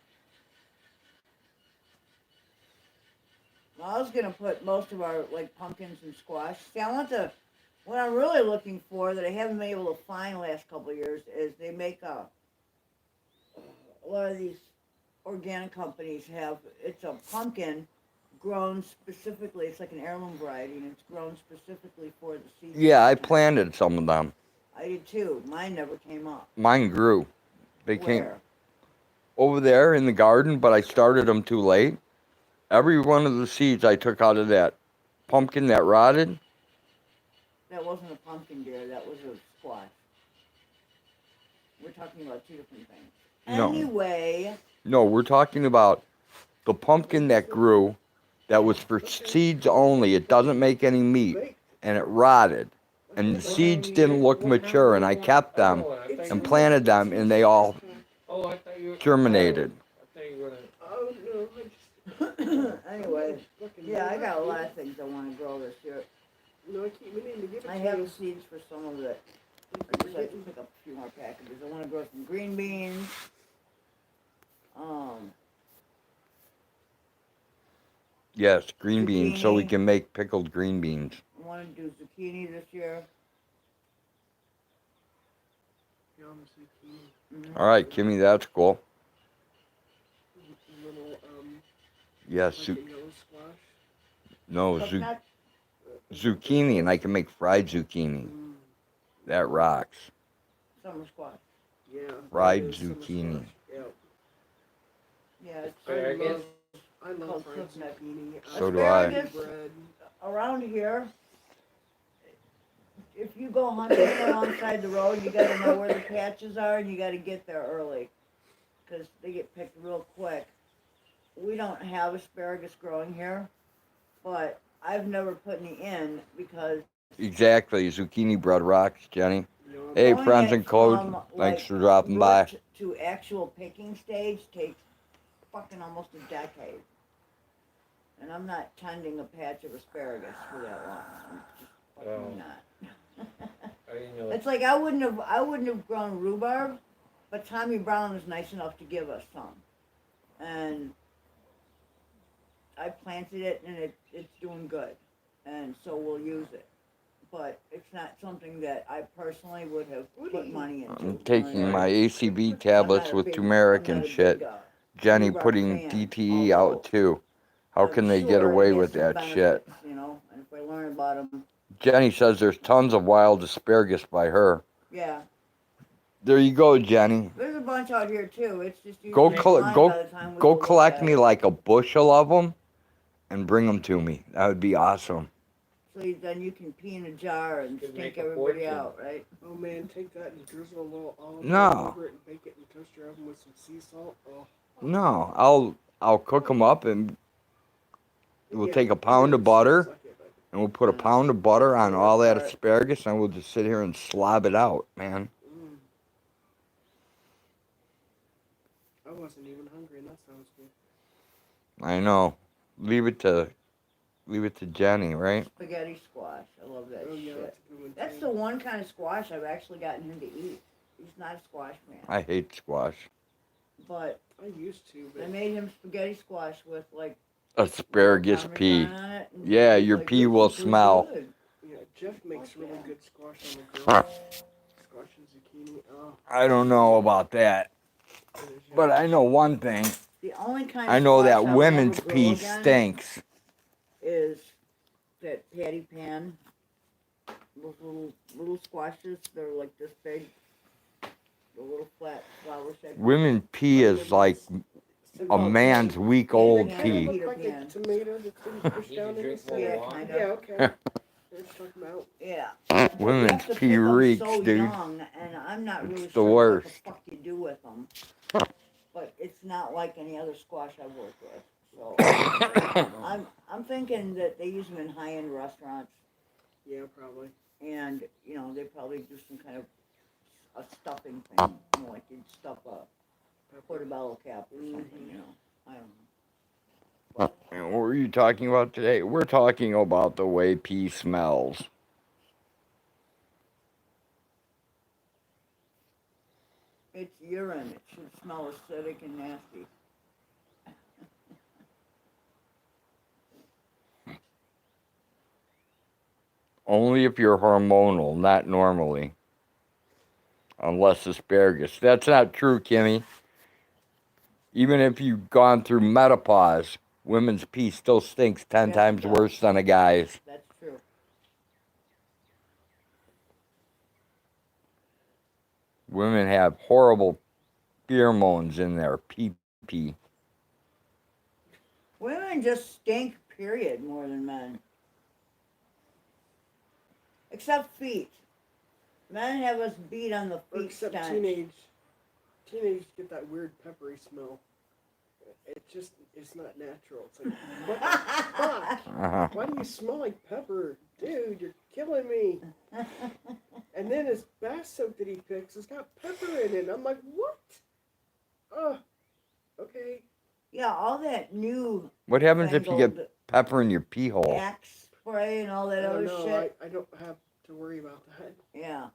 I was gonna put most of our like pumpkins and squash. See, what I'm really looking for that I haven't been able to find the last couple of years is they make a lot of these organic companies have it's a pumpkin grown specifically. It's like an heirloom variety, and it's grown specifically for the season. Yeah, I planted some of them. I did too. Mine never came up. Mine grew. They came Where? over there in the garden, but I started them too late. Every one of the seeds I took out of that pumpkin that rotted. That wasn't a pumpkin, dear. That was a squash. We're talking about two different things. No. Anyway. No, we're talking about the pumpkin that grew that was for seeds only. It doesn't make any meat, and it rotted. And the seeds didn't look mature, and I kept them and planted them, and they all germinated. Oh no, Anyway, yeah, I got a lot of things I want to grow this year. No, I keep meaning to give it I to have you. the seeds for some of it. I just like to pick up a few more packages. I want to grow some green beans. Yes, green beans, so we Zucchini. can make pickled green beans. I want to do zucchini this year. Yum, zucchini. Mm-hmm. All right, Kimmy, that's cool. Little, Yes, like a yellow squash. no, Coconut? zucchini, and I can make fried zucchini. That rocks. Summer squash. Yeah. Fried that is summer zucchini. squash. Yep. Yeah, it's I love called fried coconut. zucchini. So do I. Asparagus. Bread. Around here, if you go hunting alongside the road, you gotta know where the patches are, and you gotta get there early, because they get picked real quick. We don't have asparagus growing here, but I've never put any in because Exactly, zucchini bread rocks, Jenny. Yum. Hey, growing friends it and code, from, thanks like, for dropping by. root to actual picking stage takes fucking almost a decade. And I'm not tending a patch of asparagus for that long. I'm just fucking not. I didn't know. It's like I wouldn't have grown rhubarb, but Tommy Brown was nice enough to give us some. And I planted it and it's doing good. And so we'll use it. But it's not something that I personally would have put money into. I'm taking my ACV tablets with turmeric and shit. Jenny putting DTE out too. How can they get away with that shit? You know, and if I learn about them. Jenny says there's tons of wild asparagus by her. Yeah. There you go, Jenny. There's a bunch out here too. It's just Go usually collect, gone by the time we go look collect at me it. like a bushel of them, and bring them to me. That would be awesome. So then you can pee in a jar and Could stink make a everybody fortune. out, right? Oh man, take that and drizzle a little olive oil No. over it and bake it in the toaster oven with some sea salt. Oh. No, I'll cook them up, and we'll Yeah, take a it pound of tastes butter, like it, but- and we'll put a Yeah. pound of butter on all that Right. asparagus, and we'll just sit here and slob it out, man. I wasn't even hungry, and that sounds good. I know. Leave it to Jenny, right? Spaghetti squash. I love that Oh yeah, shit. that's a good one That's too. the one kind of squash I've actually gotten him to eat. He's not a squash man. I hate squash. But I used to, I but made him spaghetti squash with like Asparagus Parmesan pea. on it, and Yeah, he's your like, pea "This will is too smell." good." yeah, Jeff makes Fuck really yeah. good squash on the grill. Squash and zucchini. Oh, I don't know about that, it is but yummy. I know one thing. The only kind I of know squash that I will women's ever grow pea again stinks. is that patty pan. Those little squashes. They're like this big. The little flat flower shaped. Women's pea is like a man's week-old Yeah. pea. Look like a tomato that's been pushed You down can in the drink more Yeah, side. water. kind Yeah, of. okay. Let's talk about. Yeah. Women's You have to pea pick 'em reeks, so dude. young, and I'm not really It's the sure worst. what the fuck you do with them. But it's not like any other squash I've worked with. So I'm thinking that they use them in high-end restaurants, Yeah, probably. and you know they probably do some kind of a stuffing thing, you know, like you'd stuff a portobello cap or something, you know. I don't know. And what were you talking about today? We're talking about the way pea smells. It's urine. It should smell acidic and nasty. Only if you're hormonal, not normally. Unless asparagus. That's not true, Kimmy. Even if you've gone through menopause, women's pee still stinks 10 Yes, it times does. worse than a guy's. That's true. Women have horrible pheromones in their pee. Women just stink, period, more than men. Except feet. Men have us beat on the Or feet except stench. teenagers get that weird peppery smell. It's not natural. It's like, what the fuck? Uh-huh. Why do you smell like pepper? Dude, you're killing me. And then his bath soap that he picks has got pepper in it. I'm like, what? Oh, okay. Yeah, all that new What happens if you get fangled pepper in your pee hole? Axe spray and all I that don't other know. shit. I don't have to worry about that. Yeah.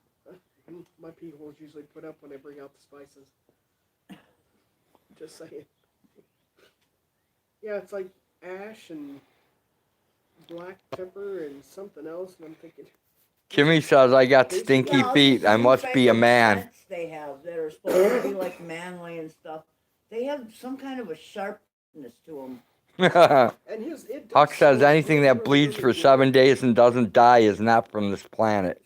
My pee hole's usually put up when I bring out the spices. Just saying. Yeah, it's like ash and black pepper and something else, and I'm thinking, Kimmy says I got stinky Yeah, all feet. these I must be a newfangled man. scents they have that are supposed to be like manly and stuff. They have some kind of a sharpness to them. and it does Huck says smell anything that really, bleeds really for good. 7 days and doesn't die is not from this planet.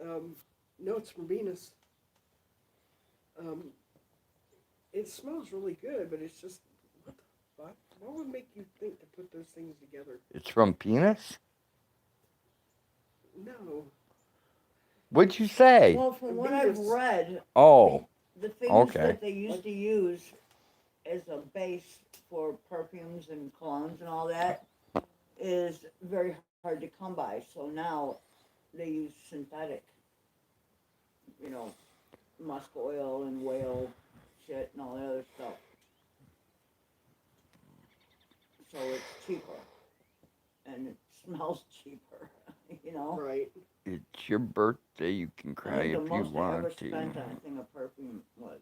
No, it's from Venus. It smells really good, but it's just, what the fuck? What would make you think to put those things together? It's from penis? No. What'd you say? Well, from what I've Venus. read, Oh, the things okay. that they used to use as a base for perfumes and colognes and all that is very hard to come by. So now they use synthetic, musk oil and whale shit and all that other stuff. So it's cheaper and it smells cheaper, Right. It's your birthday. You can I cry think the if you most I ever want to. spent on a thing of perfume was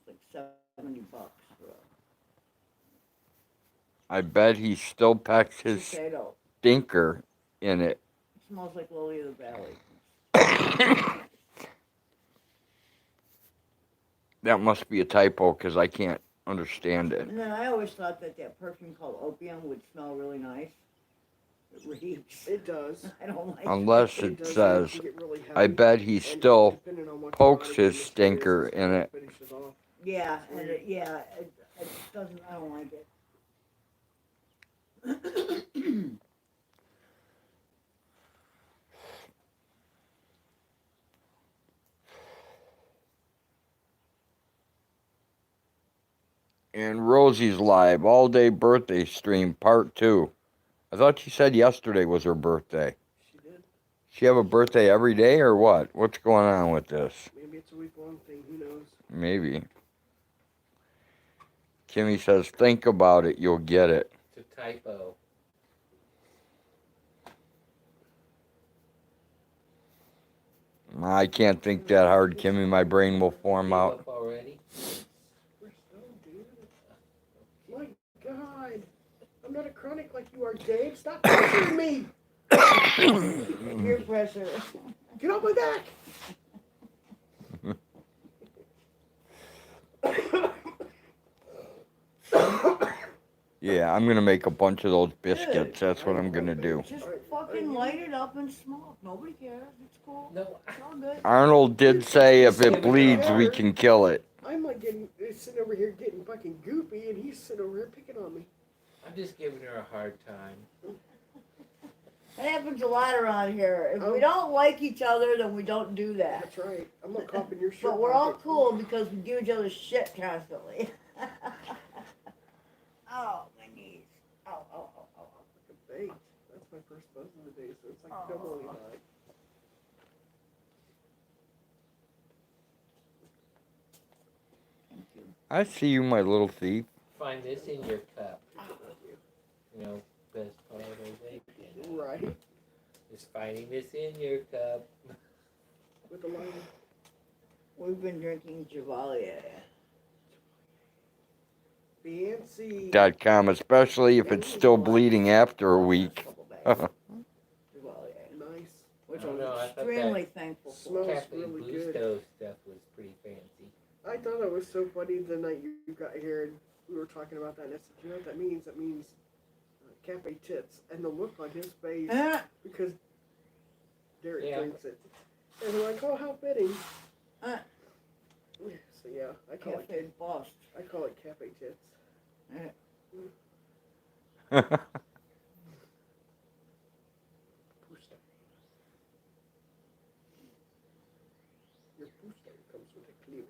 like $70 for I bet he still packs a his Shiseido. stinker in it. It smells like Lily of the Valley. That must be a typo because I can't understand it. And then I always thought that perfume called Opium would smell really nice. It reeks. It does. I don't like Unless it. it does, says, can get really heavy, I bet he and still depending on what the pokes body his chemistry is, stinker it in it. finishes off. Yeah, and it doesn't, I don't like it. And Rosie's live all day birthday stream part 2. I thought she said yesterday was her birthday. She did. She have a birthday every day or what? What's going on with this? Maybe it's a week-long thing. Who knows? Maybe. Kimmy says, think about it, you'll get it. It's a typo. I can't think that hard, Kimmy. My brain will form Gave out. up already? We're still, dude. My God. I'm not a chronic like you are, Dave. Stop pressuring me. Peer pressure. Get off my back. Yeah, I'm going to make a bunch of those biscuits. That's what I'm going to do. Just fucking light it up and smoke. Nobody cares. It's cool. No, It's all good. Arnold did say if it bleeds, we can kill it. I'm like sitting over here getting fucking goopy, and he's sitting over here picking on me. I'm just giving her a hard time. That happens a lot around here. If we don't like each other, then we don't do that. That's right. I'm not copping your shirt. But we're all pocket. cool because we give each other shit constantly. Oh, my knees. Oh, oh, oh, oh. Like a baked. That's my first buzz of the day, so it's like doubly high. Thank you. I see you, my little thief. Find this in your cup. Best part of bacon. Right. Just finding this in your cup. With the line. We've been drinking Javalier. Fancy. .com, especially if it's still bleeding after a week. Well, yeah. Nice. Which I don't I'm know, I thought extremely thankful for. Smells Cafe really Blue good. Stove stuff was pretty fancy. I thought it was so funny the night you got here and we were talking about that. And I said, you know what that means? That means cafe tits. And the look on his face, because Derek Yeah. drinks it. And I'm like, oh, how fitting. Uh. So yeah, I call Cafe it bust. cafe tits. Pusta. Your pusta comes with a cleavage.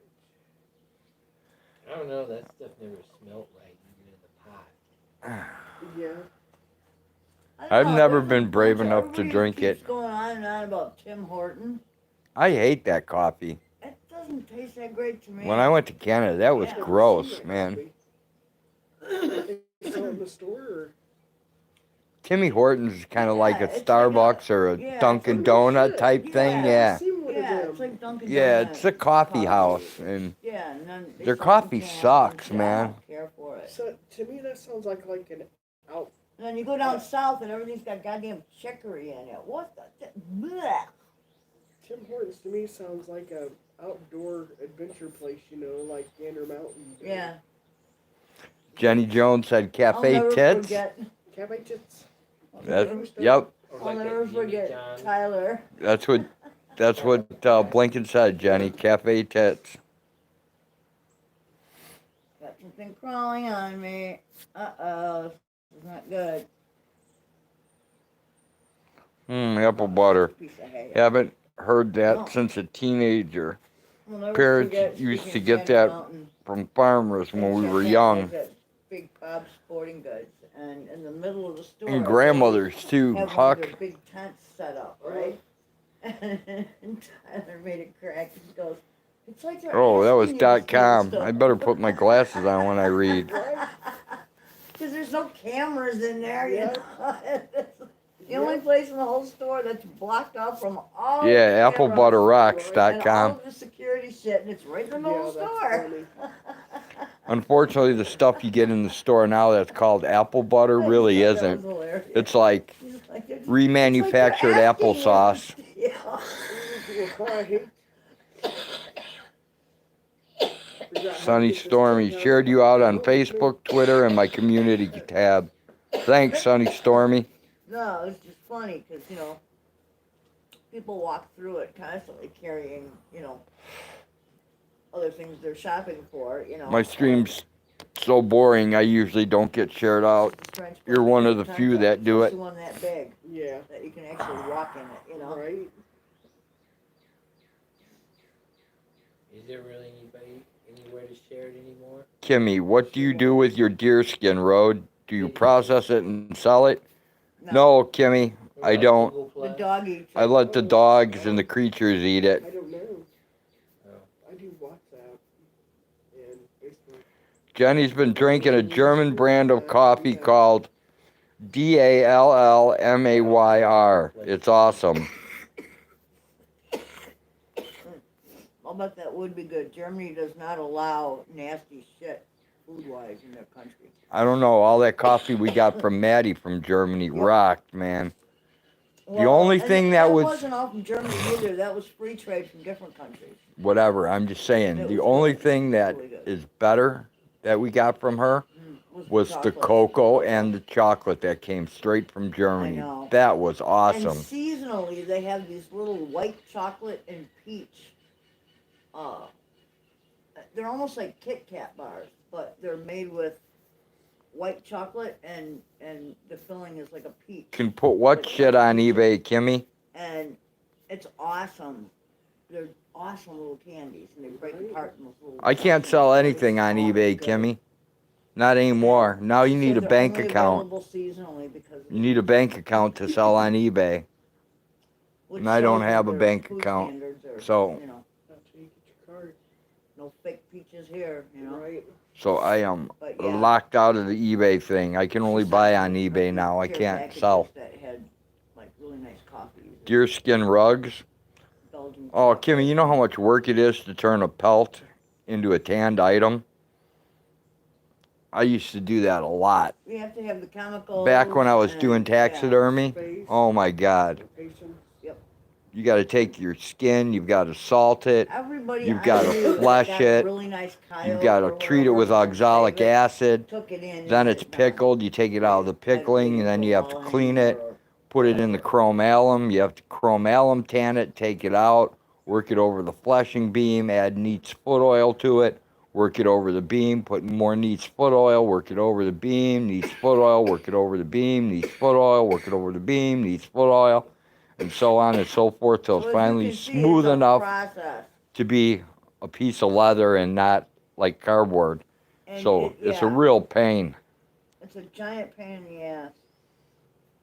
I don't know, that stuff never smelt right even in the pot. Yeah. I don't I've know, never there's a been brave bunch of- enough to everybody drink keeps it. going on and on about Tim Horton. I hate that coffee. It doesn't taste that great to me. When I went to Canada, that was Yeah. gross, man. They sell it in the store or? Timmy Hortons is kind of like a Yeah, it's Starbucks or a yeah, Dunkin' it's like- Donut type thing, yeah. I've seen one of Yeah, them. it's like Dunkin' Yeah, Donuts it's a coffee house, and Yeah, and then they Their sell coffee jam, sucks, and man. I don't care for it. So to me, that sounds like an out. And then you go down south and everything's got goddamn chicory in it. What the? Blech. Tim Hortons to me sounds like a outdoor adventure place. You know, like Gander Mountain. Yeah. Jenny Jones said I'll cafe never tits. forget. Cafe tits. Yep, Or I'll like never that Jimmy forget John's. Tyler. that's what Blinken said, Jenny. Cafe tits. Got something crawling on me. Uh-oh. This is not good. Apple butter. Piece of hay. Haven't heard that No. since a teenager. We'll never Parents forget used speaking to of get Gander that Mountain. From farmers when we were young. That big Bob's Sporting Goods, and in the middle of the store, And grandmothers too. have one of Huck. their big tents set up, right? And Tyler made a crack. He goes, "It's like they're Oh, that was asking you to steal .com. stuff." I better put my glasses on when I read. Because there's no cameras in there, you Yeah. know. It's the only place in the whole store that's blocked off from all Yeah, the cameras and all applebutterrocks.com. of the security shit, and it's right in the middle of the store. Unfortunately, the stuff you get in the store now that's called apple butter really That was isn't. hilarious. It's like He's like, "It's remanufactured like they're asking you." applesauce. Yeah. Sunny Stormy shared you out on Facebook, Twitter, and my community tab. Thanks, Sunny Stormy. No, it's just funny because, you know, people walk through it constantly carrying, you know, other things they're shopping for, you know. My stream's so boring, I usually don't get shared out. You're one of the few that do it. Especially one that big, Yeah. that you can actually walk in it, you know. Right. Is there really anywhere to share it anymore? Kimmy, what do you do with your deerskin, Road? Do you process it and sell it? No, Kimmy, Or I like don't. Google The Plus? dog eats it. I let the dogs and the creatures eat it. I don't know. Oh. I do WhatsApp and Facebook. Jenny's been drinking a German brand of coffee called Dallmayr. It's awesome. I'll bet that would be good. Germany does not allow nasty shit food-wise in their country. I don't know, all that coffee we got from Maddie from Germany rocked, man. only and thing that was- wasn't all from Germany either. That was free trade from different countries. Whatever, I'm just saying, It the was only really- thing that really good. is better that we got from her was the chocolate. cocoa and the chocolate that came straight from Germany. know. That was And awesome. seasonally, they have these little white chocolate and peach. They're almost like Kit Kat bars, but they're made with white chocolate and the filling is like a peach. Can put what shit on eBay, Kimmy? And it's awesome. They're awesome little candies, and they break apart in those little. I can't sell anything on eBay, Kimmy. Not anymore. Now you need a They're bank only account. available seasonally because You need a bank account to sell on eBay. which and I don't shows that have a their bank food account, standards are, so- you know, That's how you get your card. no fake peaches here, you know. Right. So I am But yeah. locked out of the eBay thing. I can only buy on eBay now. I Care can't packages sell. That had like really nice coffee. Deerskin rugs. Belgian Oh, chocolate. Kimmy, you know how much work it is to turn a pelt into a tanned item? I used to do that a lot. You have to have the chemicals. Back when I was and- doing taxidermy, Space, oh my God. patience. You got to take your skin, you've got to salt it, Everybody You've I gotta knew that flush got it. Really nice you've got to coyote or treat it with whatever, oxalic save it, acid. Took it in. Then and it's said, "Nah." pickled, you take it out of the pickling, and then you have to clean it, put it in the chrome alum. You have to chrome alum tan it, take it out, work it over the fleshing beam, add neat's foot oil to it, work it over the beam, put more neat's foot oil, work it over the beam, neat's foot oil, work it over the beam, neat's foot oil, work it over the beam, neat's foot oil, and so on and so forth till it's finally smooth enough to be a piece of leather and not like cardboard. So it's a real pain. It's a giant pain in the ass,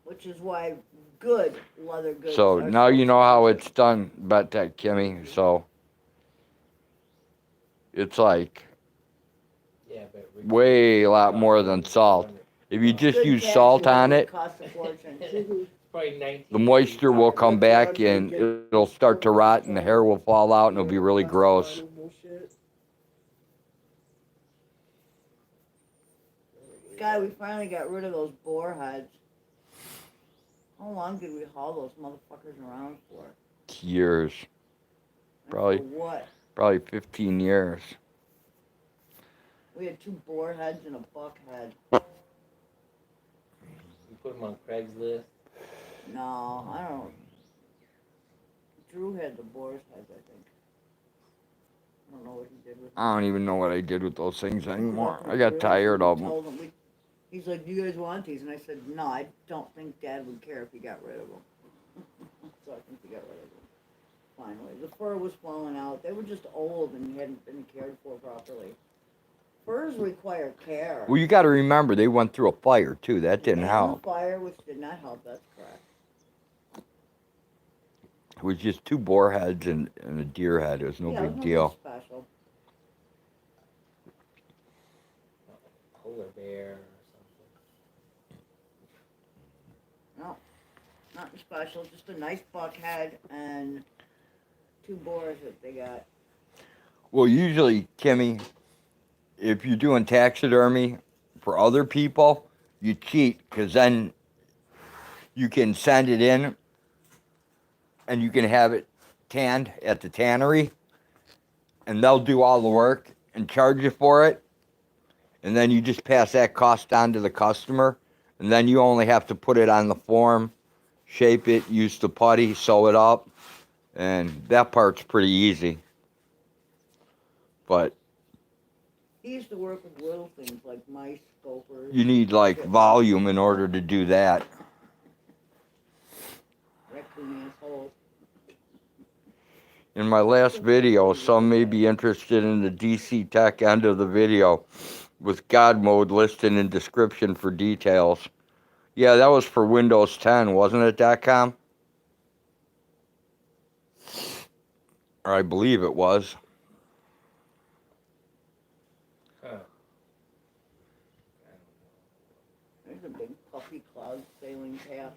which is why good leather goods. So are now so you know how expensive. it's done, about that, Kimmy. So it's like Yeah, but way a lot more than salt. If you just Good use tax salt on would it, cost a fortune. Probably 19. the moisture will come back and it'll start to rot and the hair will fall out and it'll be really gross. Guy, we finally got rid of those boar heads. How long did we haul those motherfuckers around for? Years. And Probably. For what? Probably 15 years. We had 2 boar heads and a buck head. You put them on Craigslist. No, I don't. Drew had the boar's heads, I think. I don't know what he did with them. I don't even know what I did with those things anymore. I got tired of them. He's like, "Do you guys want these?" And I said, "No, I don't think Dad would care if he got rid of them." So I think he got rid of them. Finally, the fur was falling out. They were just old and hadn't been cared for properly. Furs require care. Well, you got to remember, they went through a fire, too. That didn't And help. the fire, which did not help, that's correct. It was just 2 boar heads and a deer head. It was no big deal. Special. Polar bear or something. No, nothing special. Just a nice buck head and 2 boars that they got. Well, usually, Kimmy, if you're doing taxidermy for other people, you cheat because then you can send it in and you can have it tanned at the tannery and they'll do all the work and charge you for it. And then you just pass that cost on to the customer. And then you only have to put it on the form, shape it, use the putty, sew it up. And that part's pretty easy. But He used to work with little things like mice, gophers. you need like volume in order to do that. Raccoon assholes. In my last video, some may be interested in the DC Tech end of the video with God mode listed in description for details. Yeah, that was for Windows 10, wasn't it, .com? Or I believe it was. Huh. There's a big puffy cloud sailing past.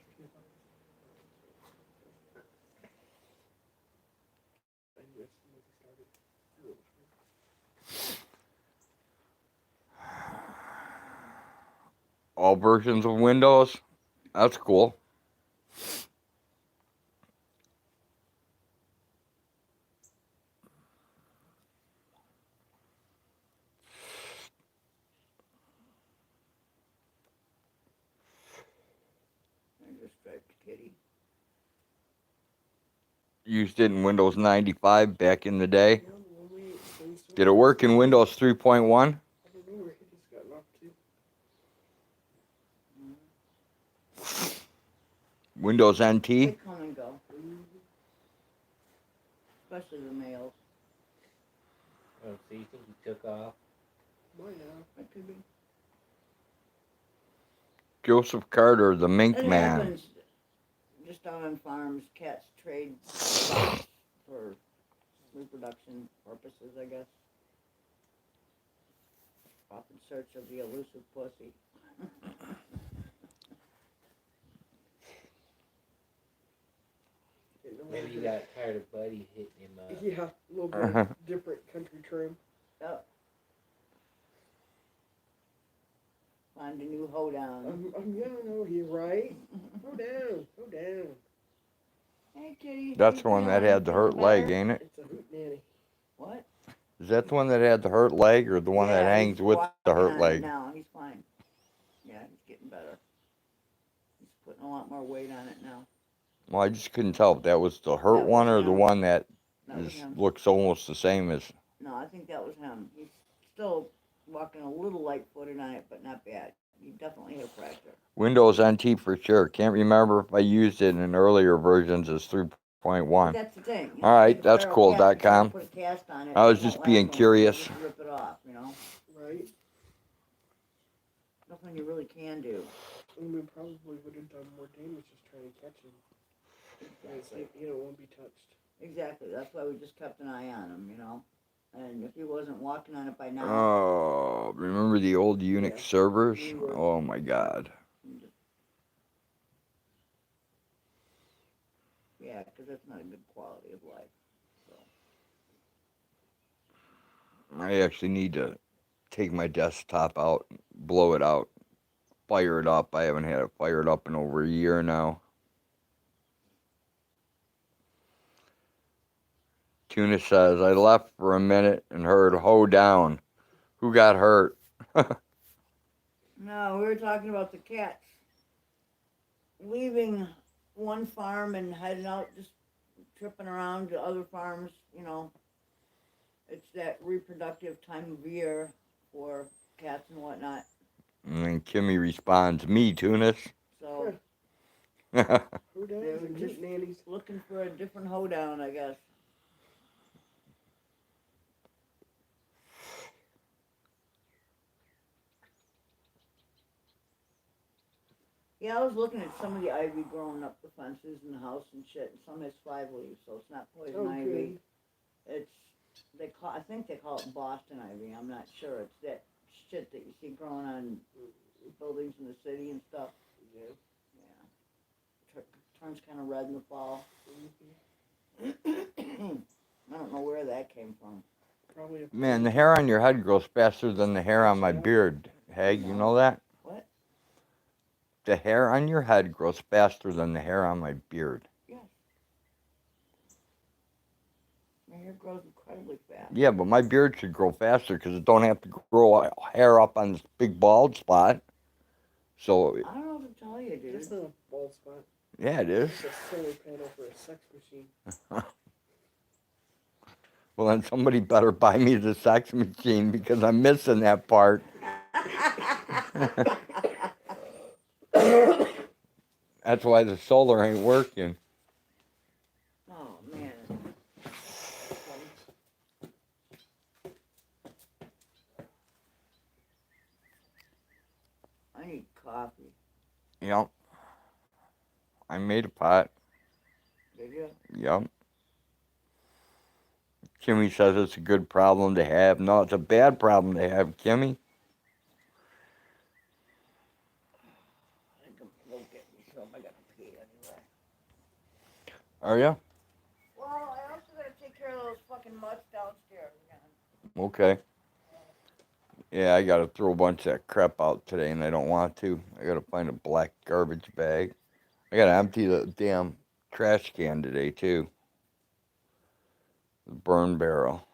All versions of Windows. That's cool. There's a striped kitty. Used it in Windows 95 back in the day. Did it work in Windows 3.1? I don't know where he just got knocked to. Windows NT? They come and go. Especially the males. Oh, so you think he took off? Why now? That could be. Joseph Carter, the Mink It Man. happens just out on farms. Cats trade spots for reproduction purposes, I guess. Off in search of the elusive pussy. Maybe he got tired of Buddy hitting him up. Yeah, a little bit different country trim. Oh, Find a new hoedown. I'm young, oh, you're right. Go down, go down. Hey, kitty. That's the one that had the hurt leg, ain't it? It's a hoot nanny. What? Is that the one that had the hurt leg, or the one that hangs he's with the walking hurt on it leg? now. He's fine. Yeah, he's getting better. He's putting a lot more weight on it now. Well, I just couldn't tell if that was the hurt one or the him. one that That was him. looks almost the same as. No, I think that was him. He's still walking a little light-footed on it, but not bad. He definitely had a fracture. Windows NT for sure. Can't remember if I used it in earlier versions as 3.1. That's the thing. All right, that's Barrel cool, cast, .com. Put a cast on it, I was it just won't being last long. curious. Just rip it off, you know. Right? Nothing you really can do. And we probably would have done more damage just trying to catch him. Exactly. You don't want to be touched. Exactly. That's why we just kept an eye on him, you know. And if he wasn't walking on it by now, Oh, remember the old Unix Yeah. servers? We were- Oh my God. yeah, because that's not a good quality of life. So. I actually need to take my desktop out, blow it out, fire it up. I haven't had it fired up in over a year now. Tuna says, I left for a minute and heard hoe down. Who got hurt? No, we were talking about the cats leaving one farm and heading out, just tripping around to other farms, you know. It's that reproductive time of year for cats and whatnot. And then Kimmy responds, me, Tunis. So Who they does? were And just hoot nannies. looking for a different hoedown, I guess. Yeah, I was looking at some of the ivy growing up the fences in the house and shit, and some has 5 leaves, so it's not poison Oh, ivy. good. It's I think they call it Boston ivy. I'm not sure. It's that shit that you see growing on buildings in the city and stuff. Yeah. Yeah. Turns kind of red in the fall. Mm-hmm. I don't know where that came from. Probably a Man, the hair on your head grows faster than the hair on my beard. Hag, you know that? What? The hair on your head grows faster than the hair on my beard. Yes. My hair grows incredibly fast. Yeah, but my beard should grow faster because it don't have to grow hair up on this big bald spot. So, I don't know what to tell you, dude. That's not a bald spot. yeah, it is. It's a solar panel for a sex machine. Well, then somebody better buy me the sex machine because I'm missing that part. That's why the solar ain't working. Oh, man. I need coffee. Yep. I made a pot. Did you? Yep. Kimmy says it's a good problem to have. No, it's a bad problem to have, Kimmy. I think I'm gonna get me some. I gotta pee anyway. Are ya? Well, I also gotta take care of those fucking mutts downstairs again. Okay. Yeah, I gotta throw a bunch of that crap out today, and I don't want to. I gotta find a black garbage bag. I gotta empty the damn trash can today, too. The burn barrel.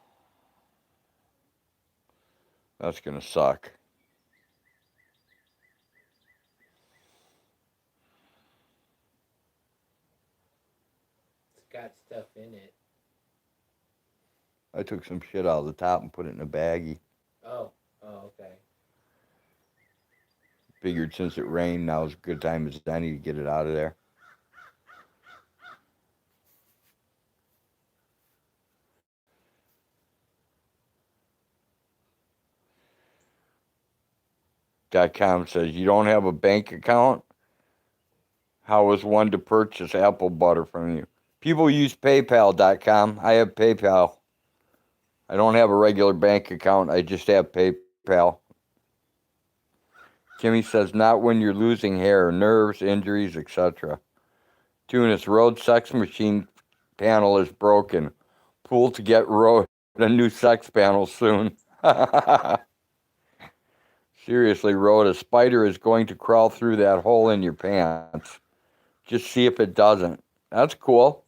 That's gonna suck. It's got stuff in it. I took some shit out of the top and put it in a baggie. Oh, okay. Figured since it rained, now's a good time as any to get it out of there. .com says, you don't have a bank account? How is one to purchase apple butter from you? People use PayPal.com. I have PayPal. I don't have a regular bank account. I just have PayPal. Kimmy says, not when you're losing hair, nerves, injuries, etc. Tunis, road sex machine panel is broken. Pool to get road. A new sex panel soon. Seriously, Rhoda, a spider is going to crawl through that hole in your pants. Just see if it doesn't. That's cool.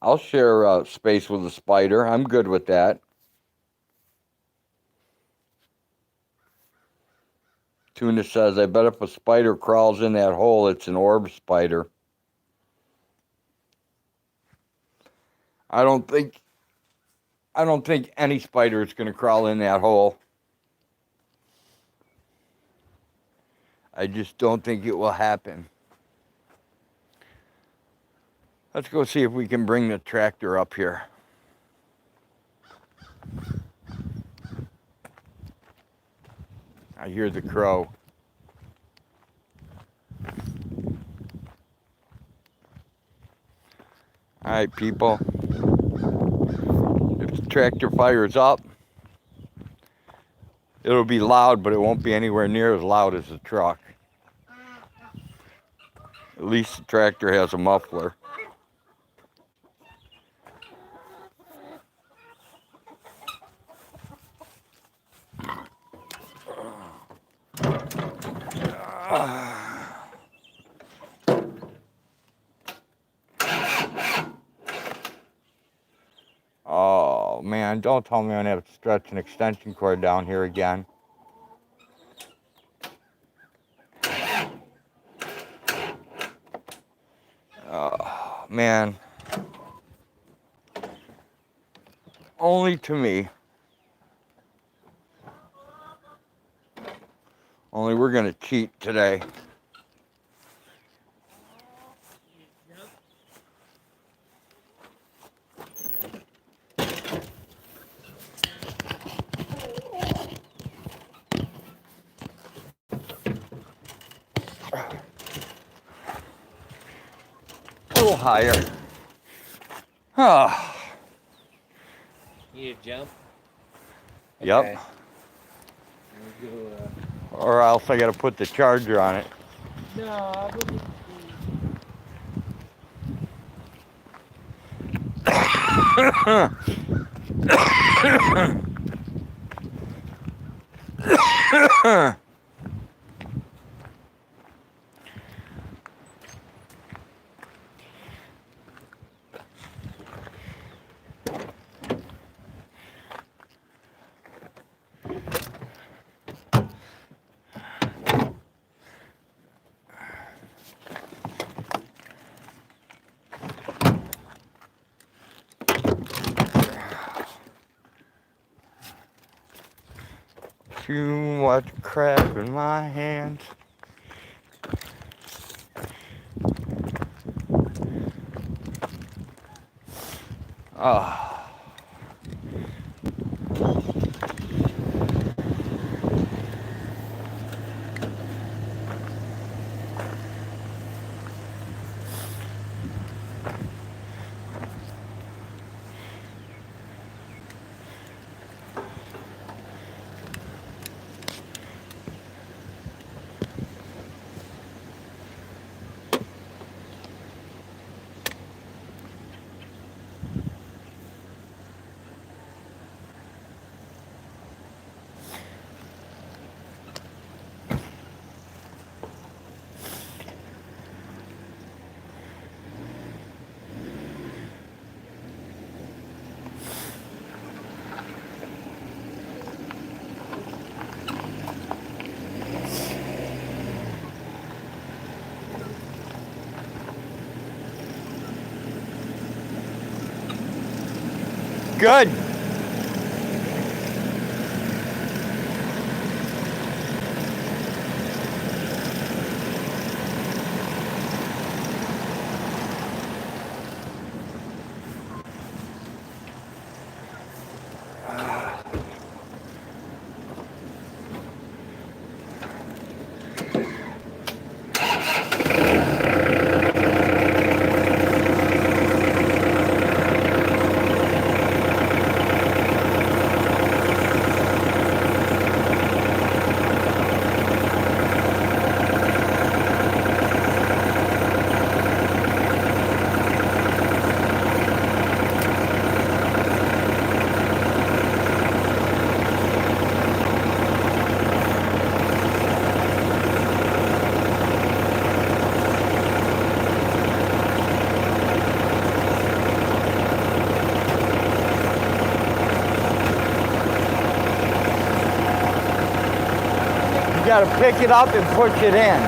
I'll share space with a spider. I'm good with that. Tuna says, I bet if a spider crawls in that hole, it's an orb spider. I don't think any spider is going to crawl in that hole. I just don't think it will happen. Let's go see if we can bring the tractor up here. I hear the crow. All right, people. If the tractor fires up, it'll be loud, but it won't be anywhere near as loud as the truck. At least the tractor has a muffler. Oh man, don't tell me I'm gonna have to stretch an extension cord down here again. Oh man. Only to me. Only we're gonna cheat today. A little higher. Ah. You need a jump? Yep. Okay. We'll go, Or else I gotta put the charger on it. no, I wouldn't. Too much crap in my hands. Ah. Good. gotta pick it up and push it in.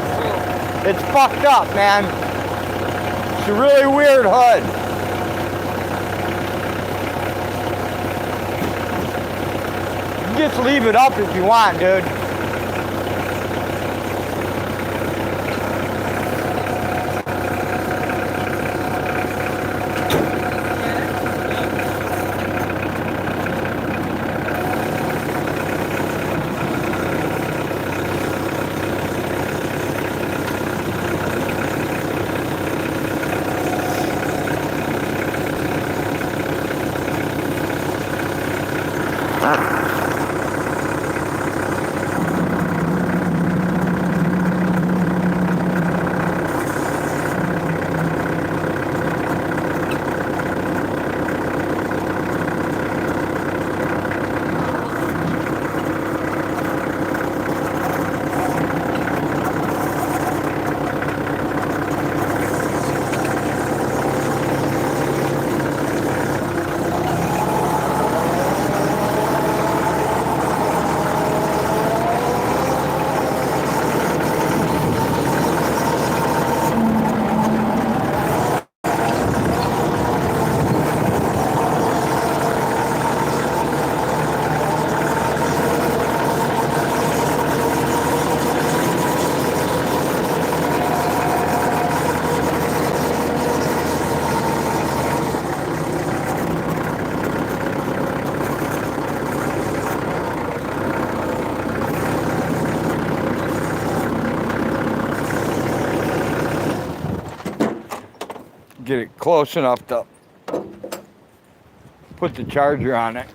It's fucked up, man. It's a really weird hood. You can just leave it up if you want, dude. Get it close enough to put the charger on it.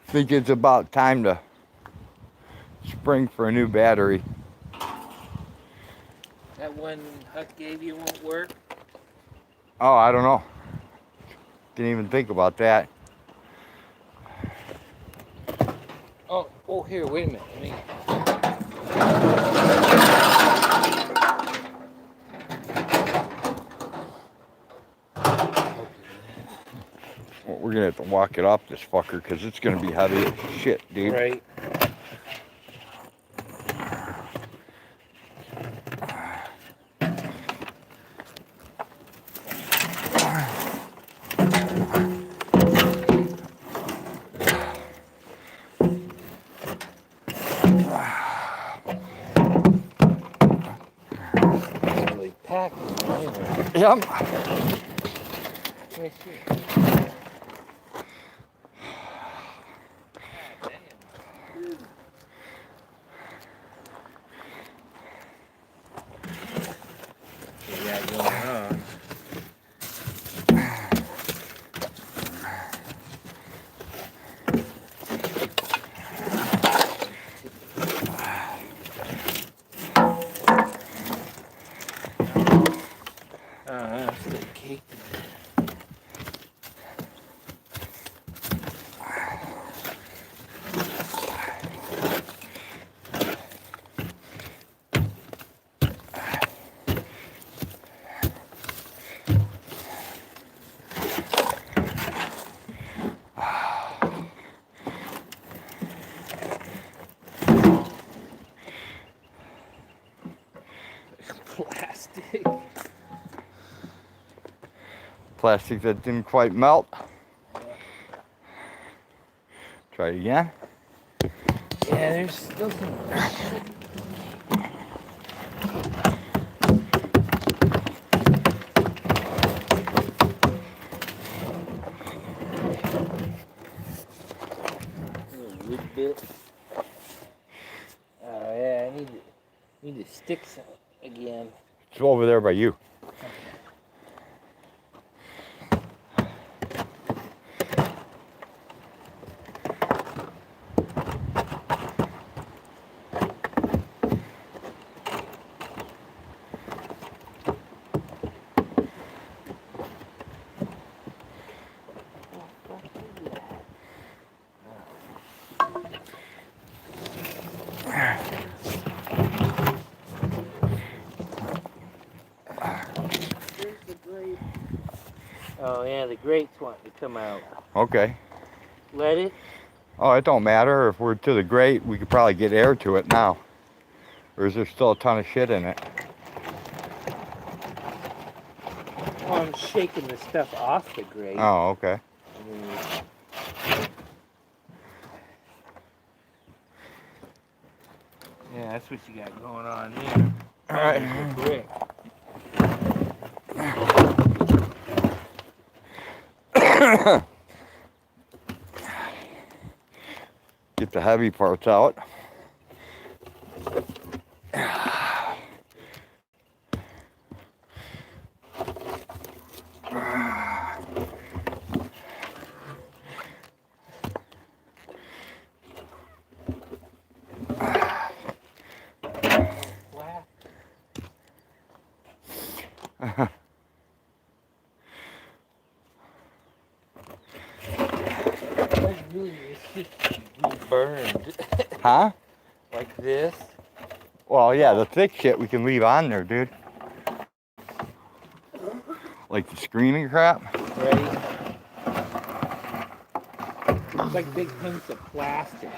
I think it's about time to spring for a new battery. That one Huck gave you won't work? Oh, I don't know. Didn't even think about that. Oh, here, wait a minute. Let me... Well, we're gonna have to walk it off this fucker because it's gonna be heavy as shit, dude. Right. Really packed anyway. Yep. Let me see. Yeah, going on. I'm still caked. Plastic. Plastic that didn't quite melt. Try it again. Yeah, there's still some shit. Little wood bit. Oh yeah, I need to stick some again. It's over there by you. Oh yeah, the grate's wanting to come out. Okay. Let it. Oh, it don't matter. If we're to the grate, we could probably get air to it now. Or is there still a ton of shit in it? Well, I'm shaking the stuff off the grate. Oh, okay. Yeah, that's what you got going on there. All right. Brick. Get the heavy parts out. Burned. Huh? Like this. Well, yeah, the thick shit we can leave on there, dude. Like the screening crap. Right? It's like big hunks of plastic.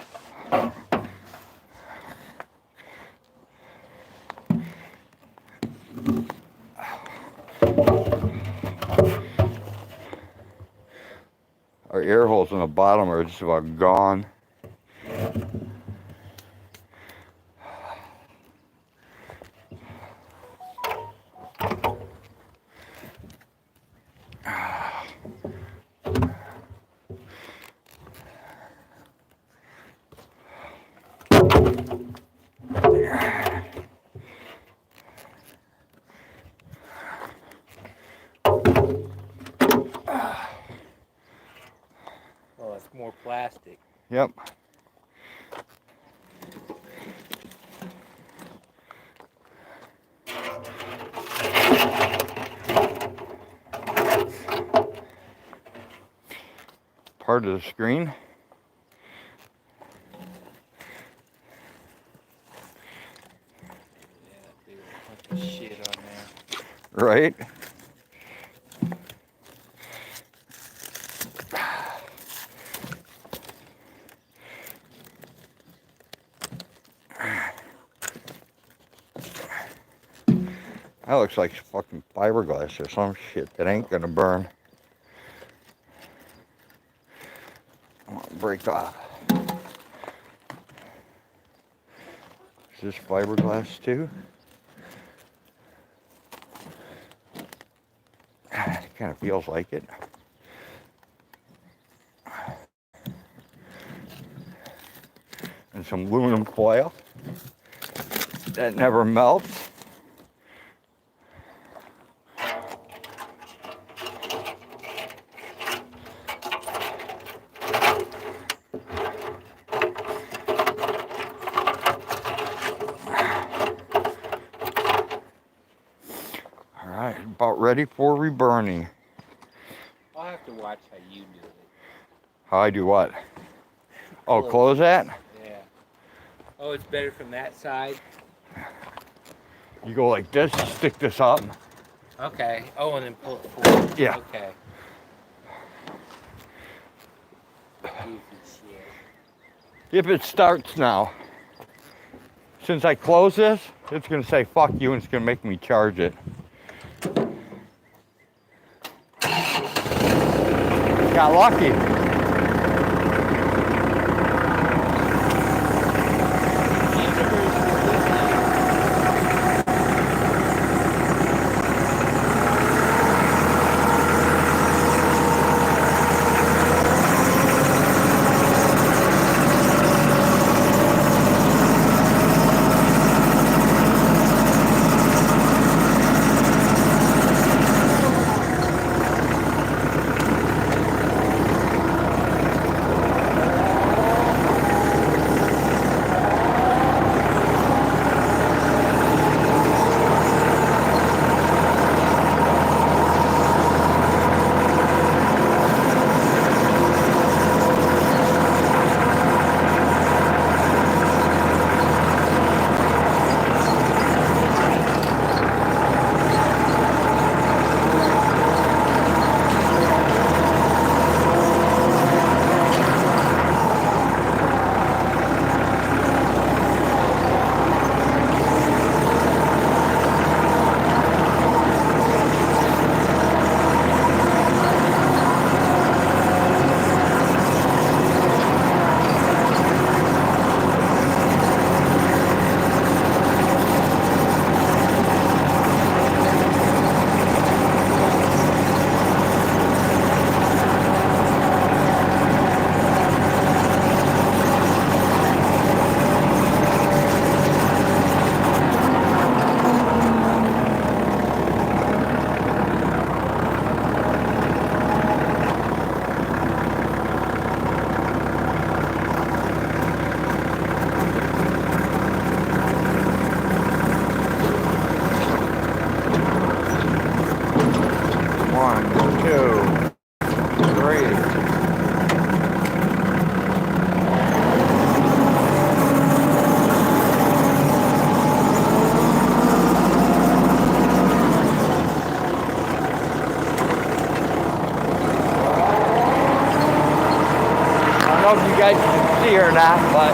Our air holes in the bottom are just about gone. Oh, it's more plastic. Yep. Part of the screen. Yeah, big hunk of shit on there. Right? That looks like fucking fiberglass or some shit that ain't gonna burn. Break off. Is this fiberglass too? It kind of feels like it. And some aluminum foil that never melts. About ready for reburning. I'll have to watch how you do it. How I do what? Oh, close that? Yeah. Oh, it's better from that side? You go like this, stick this up. Okay. Oh, and then pull it forward. Yeah. Okay. Goofy shit. If it starts now. Since I close this, it's gonna say fuck you and it's gonna make me charge it. Got lucky. know if you guys can see or not, but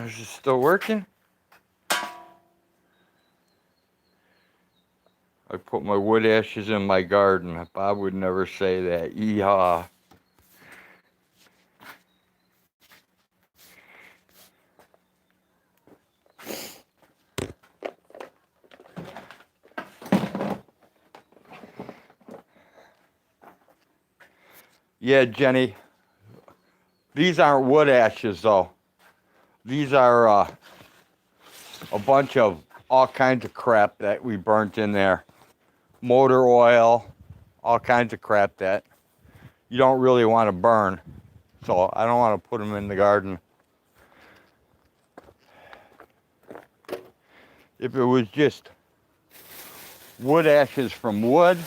is it still working? I put my wood ashes in my garden. Bob would never say that. Yeehaw. Yeah, Jenny. These aren't wood ashes, though. These are a bunch of all kinds of crap that we burnt in there. Motor oil, all kinds of crap that you don't really want to burn. So I don't want to put them in the garden. If it was just wood ashes from wood,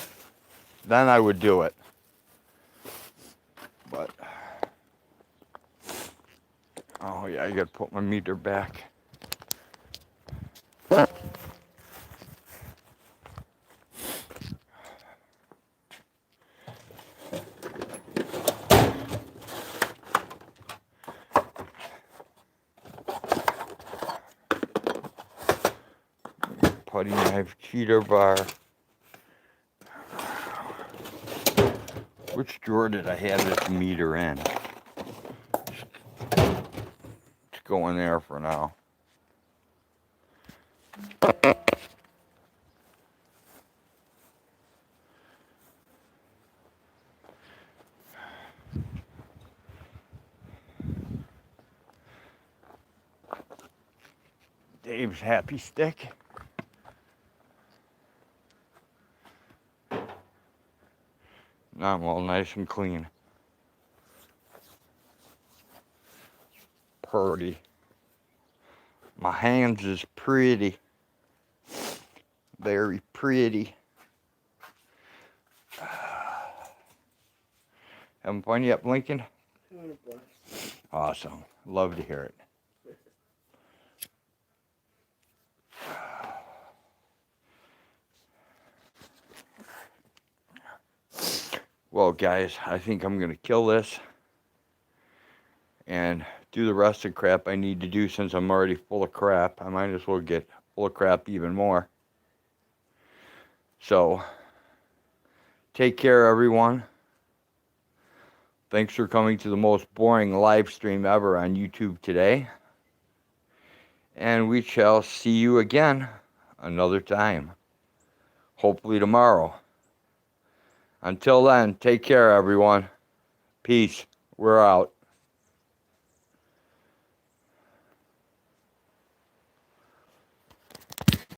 then I would do it. But, oh yeah, I gotta put my meter back. Putty knife, cheater bar. Which drawer did I have this meter in? It's going there for now. Dave's happy stick. Now I'm all nice and clean. Pretty. My hands is pretty. Very pretty. Having fun yet, Lincoln? Awesome. Love to hear it. Well, guys, I think I'm going to kill this and do the rest of crap I need to do since I'm already full of crap. I might as well get full of crap even more. So, take care, everyone. Thanks for coming to the most boring live stream ever on YouTube today. And we shall see you again another time. Hopefully tomorrow. Until then, take care, everyone. Peace. We're out.